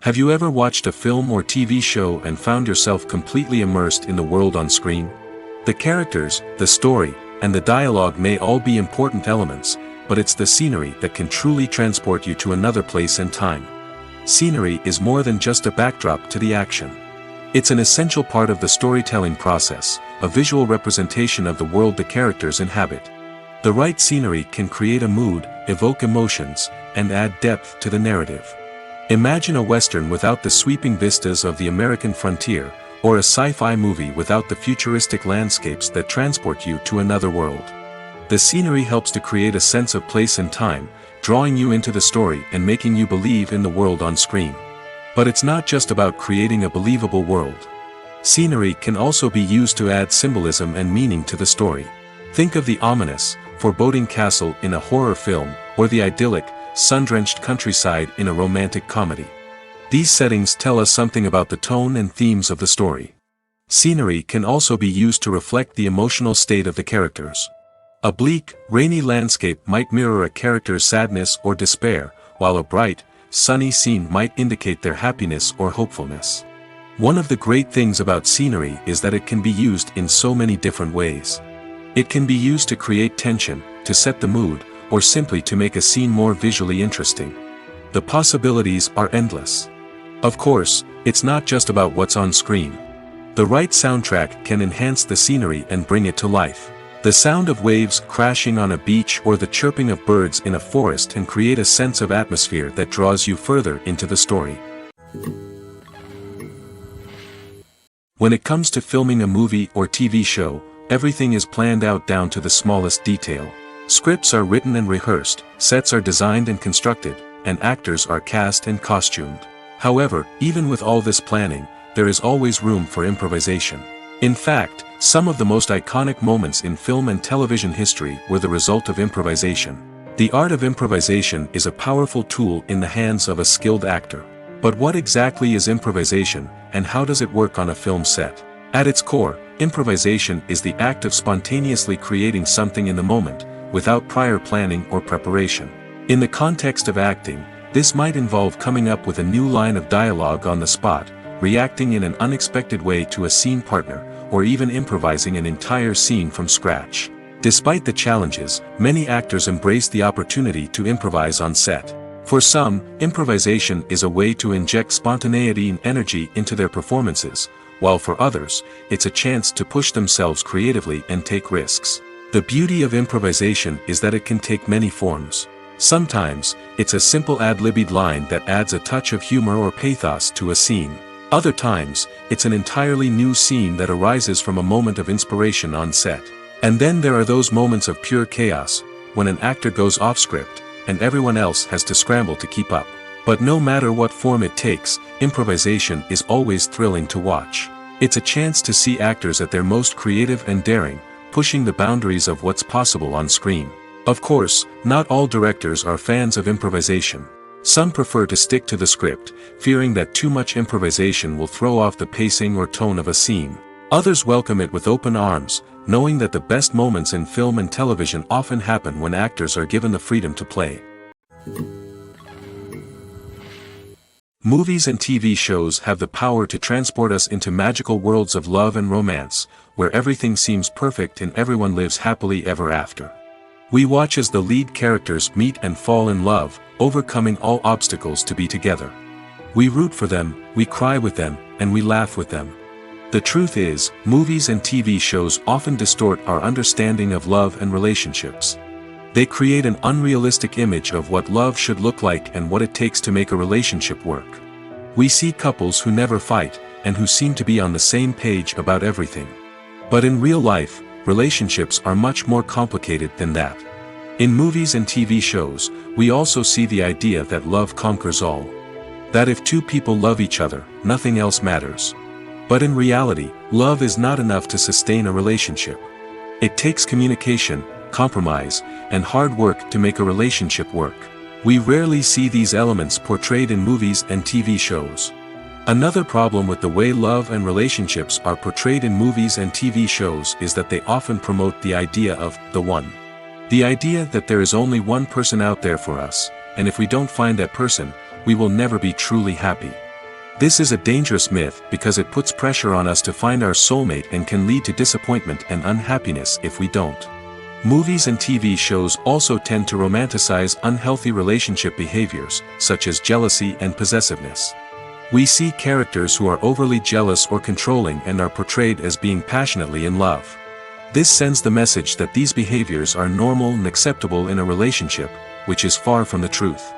Have you ever watched a film or TV show and found yourself completely immersed in the world on screen? The characters, the story, and the dialogue may all be important elements, but it's the scenery that can truly transport you to another place and time. Scenery is more than just a backdrop to the action. It's an essential part of the storytelling process, a visual representation of the world the characters inhabit. The right scenery can create a mood, evoke emotions, and add depth to the narrative. Imagine a western without the sweeping vistas of the American frontier, or a sci-fi movie without the futuristic landscapes that transport you to another world. The scenery helps to create a sense of place and time, drawing you into the story and making you believe in the world on screen. But it's not just about creating a believable world. Scenery can also be used to add symbolism and meaning to the story. Think of the ominous, foreboding castle in a horror film, or the idyllic, sun-drenched countryside in a romantic comedy. These settings tell us something about the tone and themes of the story. Scenery can also be used to reflect the emotional state of the characters. A bleak, rainy landscape might mirror a character's sadness or despair, while a bright, sunny scene might indicate their happiness or hopefulness. One of the great things about scenery is that it can be used in so many different ways. It can be used to create tension, to set the mood, or simply to make a scene more visually interesting. The possibilities are endless. Of course, it's not just about what's on screen. The right soundtrack can enhance the scenery and bring it to life. The sound of waves crashing on a beach or the chirping of birds in a forest can create a sense of atmosphere that draws you further into the story. When it comes to filming a movie or TV show, everything is planned out down to the smallest detail. Scripts are written and rehearsed, sets are designed and constructed, and actors are cast and costumed. However, even with all this planning, there is always room for improvisation. In fact, some of the most iconic moments in film and television history were the result of improvisation. The art of improvisation is a powerful tool in the hands of a skilled actor. But what exactly is improvisation, and how does it work on a film set? At its core, improvisation is the act of spontaneously creating something in the moment, without prior planning or preparation. In the context of acting, this might involve coming up with a new line of dialogue on the spot, reacting in an unexpected way to a scene partner, or even improvising an entire scene from scratch. Despite the challenges, many actors embrace the opportunity to improvise on set. For some, improvisation is a way to inject spontaneity and energy into their performances, while for others, it's a chance to push themselves creatively and take risks. The beauty of improvisation is that it can take many forms. Sometimes, it's a simple ad-libbed line that adds a touch of humor or pathos to a scene. Other times, it's an entirely new scene that arises from a moment of inspiration on set. And then there are those moments of pure chaos, when an actor goes off script, and everyone else has to scramble to keep up. But no matter what form it takes, improvisation is always thrilling to watch. It's a chance to see actors at their most creative and daring, pushing the boundaries of what's possible on screen. Of course, not all directors are fans of improvisation. Some prefer to stick to the script, fearing that too much improvisation will throw off the pacing or tone of a scene. Others welcome it with open arms, knowing that the best moments in film and television often happen when actors are given the freedom to play. Movies and TV shows have the power to transport us into magical worlds of love and romance, where everything seems perfect and everyone lives happily ever after. We watch as the lead characters meet and fall in love, overcoming all obstacles to be together. We root for them, we cry with them, and we laugh with them. The truth is, movies and TV shows often distort our understanding of love and relationships. They create an unrealistic image of what love should look like and what it takes to make a relationship work. We see couples who never fight, and who seem to be on the same page about everything. But in real life, relationships are much more complicated than that. In movies and TV shows, we also see the idea that love conquers all. That if two people love each other, nothing else matters. But in reality, love is not enough to sustain a relationship. It takes communication, compromise, and hard work to make a relationship work. We rarely see these elements portrayed in movies and TV shows. Another problem with the way love and relationships are portrayed in movies and TV shows is that they often promote the idea of the one. The idea that there is only one person out there for us, and if we don't find that person, we will never be truly happy. This is a dangerous myth because it puts pressure on us to find our soulmate and can lead to disappointment and unhappiness if we don't. Movies and TV shows also tend to romanticize unhealthy relationship behaviors, such as jealousy and possessiveness. We see characters who are overly jealous or controlling and are portrayed as being passionately in love. This sends the message that these behaviors are normal and acceptable in a relationship, which is far from the truth.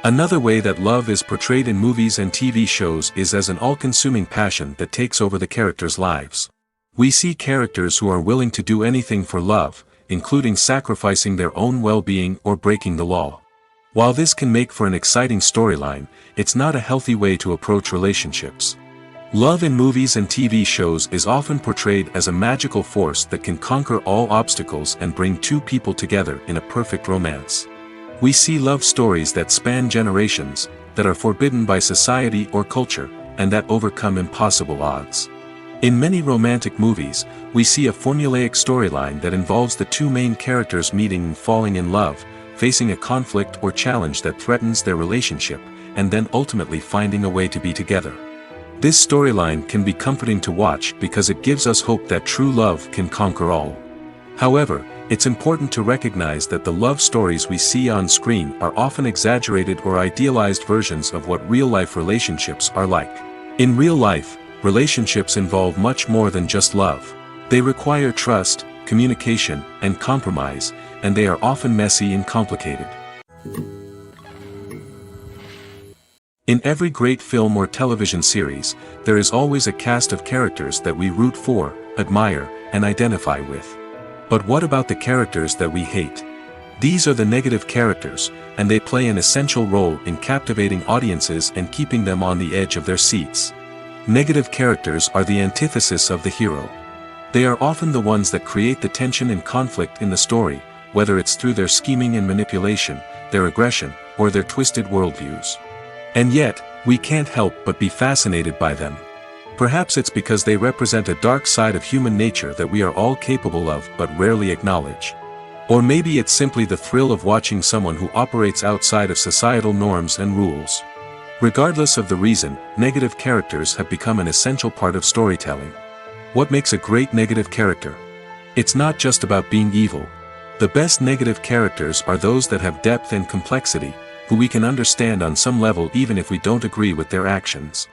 Another way that love is portrayed in movies and TV shows is as an all-consuming passion that takes over the characters' lives. We see characters who are willing to do anything for love, including sacrificing their own well-being or breaking the law. While this can make for an exciting storyline, it's not a healthy way to approach relationships. Love in movies and TV shows is often portrayed as a magical force that can conquer all obstacles and bring two people together in a perfect romance. We see love stories that span generations, that are forbidden by society or culture, and that overcome impossible odds. In many romantic movies, we see a formulaic storyline that involves the two main characters meeting and falling in love, facing a conflict or challenge that threatens their relationship, and then ultimately finding a way to be together. This storyline can be comforting to watch because it gives us hope that true love can conquer all. However, it's important to recognize that the love stories we see on screen are often exaggerated or idealized versions of what real-life relationships are like. In real life, relationships involve much more than just love. They require trust, communication, and compromise, and they are often messy and complicated. In every great film or television series, there is always a cast of characters that we root for, admire, and identify with. But what about the characters that we hate? These are the negative characters, and they play an essential role in captivating audiences and keeping them on the edge of their seats. Negative characters are the antithesis of the hero. They are often the ones that create the tension and conflict in the story, whether it's through their scheming and manipulation, their aggression, or their twisted worldviews. And yet, we can't help but be fascinated by them. Perhaps it's because they represent a dark side of human nature that we are all capable of but rarely acknowledge. Or maybe it's simply the thrill of watching someone who operates outside of societal norms and rules. Regardless of the reason, negative characters have become an essential part of storytelling. What makes a great negative character? It's not just about being evil. The best negative characters are those that have depth and complexity, who we can understand on some level even if we don't agree with their actions.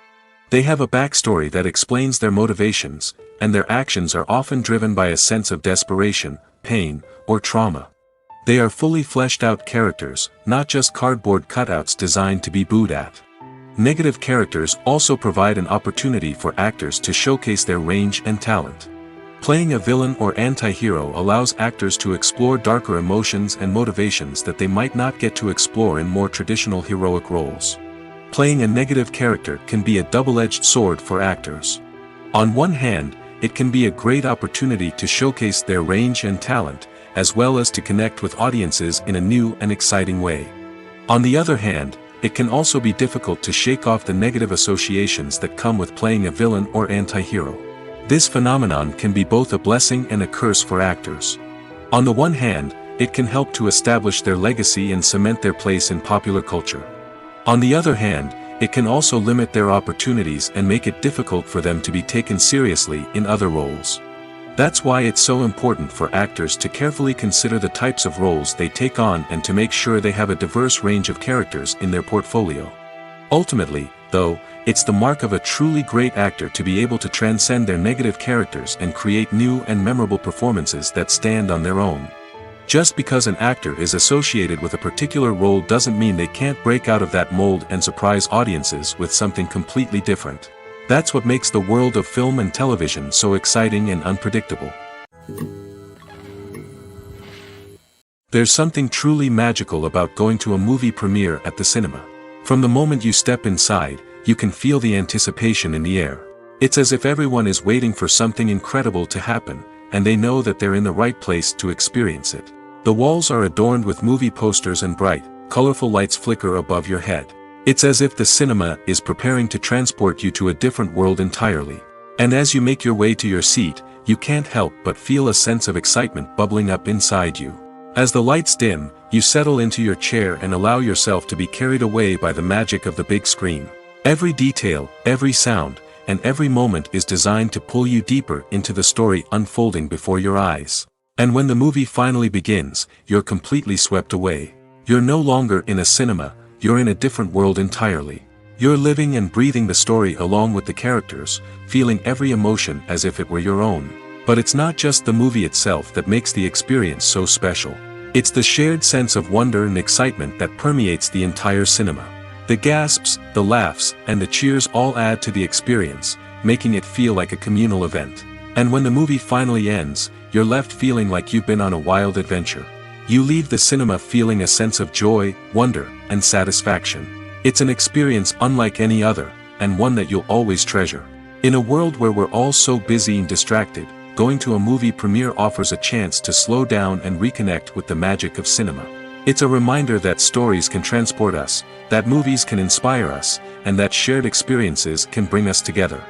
They have a backstory that explains their motivations, and their actions are often driven by a sense of desperation, pain, or trauma. They are fully fleshed out characters, not just cardboard cutouts designed to be booed at. Negative characters also provide an opportunity for actors to showcase their range and talent. Playing a villain or anti-hero allows actors to explore darker emotions and motivations that they might not get to explore in more traditional heroic roles. Playing a negative character can be a double-edged sword for actors. On one hand, it can be a great opportunity to showcase their range and talent, as well as to connect with audiences in a new and exciting way. On the other hand, it can also be difficult to shake off the negative associations that come with playing a villain or anti-hero. This phenomenon can be both a blessing and a curse for actors. On the one hand, it can help to establish their legacy and cement their place in popular culture. On the other hand, it can also limit their opportunities and make it difficult for them to be taken seriously in other roles. That's why it's so important for actors to carefully consider the types of roles they take on and to make sure they have a diverse range of characters in their portfolio. Ultimately, though, it's the mark of a truly great actor to be able to transcend their negative characters and create new and memorable performances that stand on their own. Just because an actor is associated with a particular role doesn't mean they can't break out of that mold and surprise audiences with something completely different. That's what makes the world of film and television so exciting and unpredictable. There's something truly magical about going to a movie premiere at the cinema. From the moment you step inside, you can feel the anticipation in the air. It's as if everyone is waiting for something incredible to happen, and they know that they're in the right place to experience it. The walls are adorned with movie posters and bright, colorful lights flicker above your head. It's as if the cinema is preparing to transport you to a different world entirely. And as you make your way to your seat, you can't help but feel a sense of excitement bubbling up inside you. As the lights dim, you settle into your chair and allow yourself to be carried away by the magic of the big screen. Every detail, every sound, and every moment is designed to pull you deeper into the story unfolding before your eyes. And when the movie finally begins, you're completely swept away. You're no longer in a cinema, you're in a different world entirely. You're living and breathing the story along with the characters, feeling every emotion as if it were your own. But it's not just the movie itself that makes the experience so special. It's the shared sense of wonder and excitement that permeates the entire cinema. The gasps, the laughs, and the cheers all add to the experience, making it feel like a communal event. And when the movie finally ends, you're left feeling like you've been on a wild adventure. You leave the cinema feeling a sense of joy, wonder, and satisfaction. It's an experience unlike any other, and one that you'll always treasure. In a world where we're all so busy and distracted, going to a movie premiere offers a chance to slow down and reconnect with the magic of cinema. It's a reminder that stories can transport us, that movies can inspire us, and that shared experiences can bring us together.